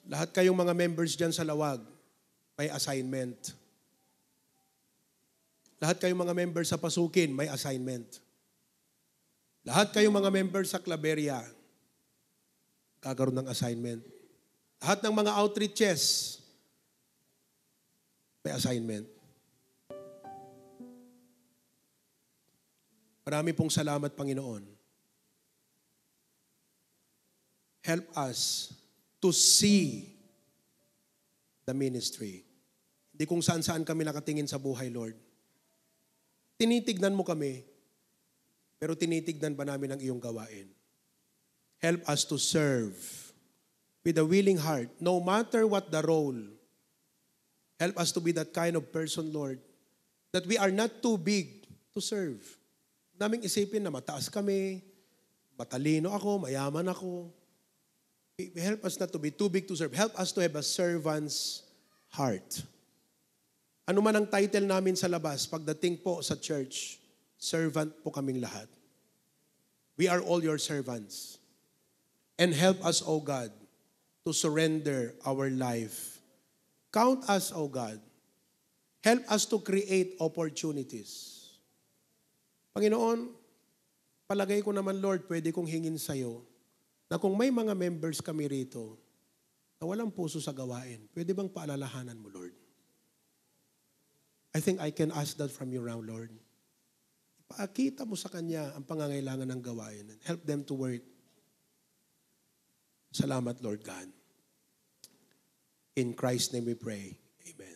Lahat kayong mga members dyan sa Lawag, may assignment. Lahat kayong mga members sa Pasukin, may assignment. Lahat kayong mga members sa Claveria, kakaroon ng assignment. Lahat ng mga outreaches, may assignment. Marami pong salamat, Panginoon. Help us to see the ministry. Hindi kung saan-saan kami nakatingin sa buhay, Lord. Tinitignan mo kami, pero tinitignan ba namin ang iyong gawain? Help us to serve with a willing heart, no matter what the role. Help us to be that kind of person, Lord, that we are not too big to serve. Naming isipin na mataas kami, matalino ako, mayaman ako. Help us not to be too big to serve. Help us to have a servant's heart. Ano man ang title namin sa labas, pagdating po sa church, servant po kaming lahat. We are all your servants. And help us, O God, to surrender our life. Count us, O God. Help us to create opportunities. Panginoon, palagay ko naman, Lord, pwede kong hingin sa'yo na kung may mga members kami rito na walang puso sa gawain, pwede bang paalalahanan mo, Lord? I think I can ask that from you now, Lord. Ipakita mo sa kanya ang pangangailangan ng gawain and help them to work. Salamat, Lord God. In Christ's name we pray. Amen.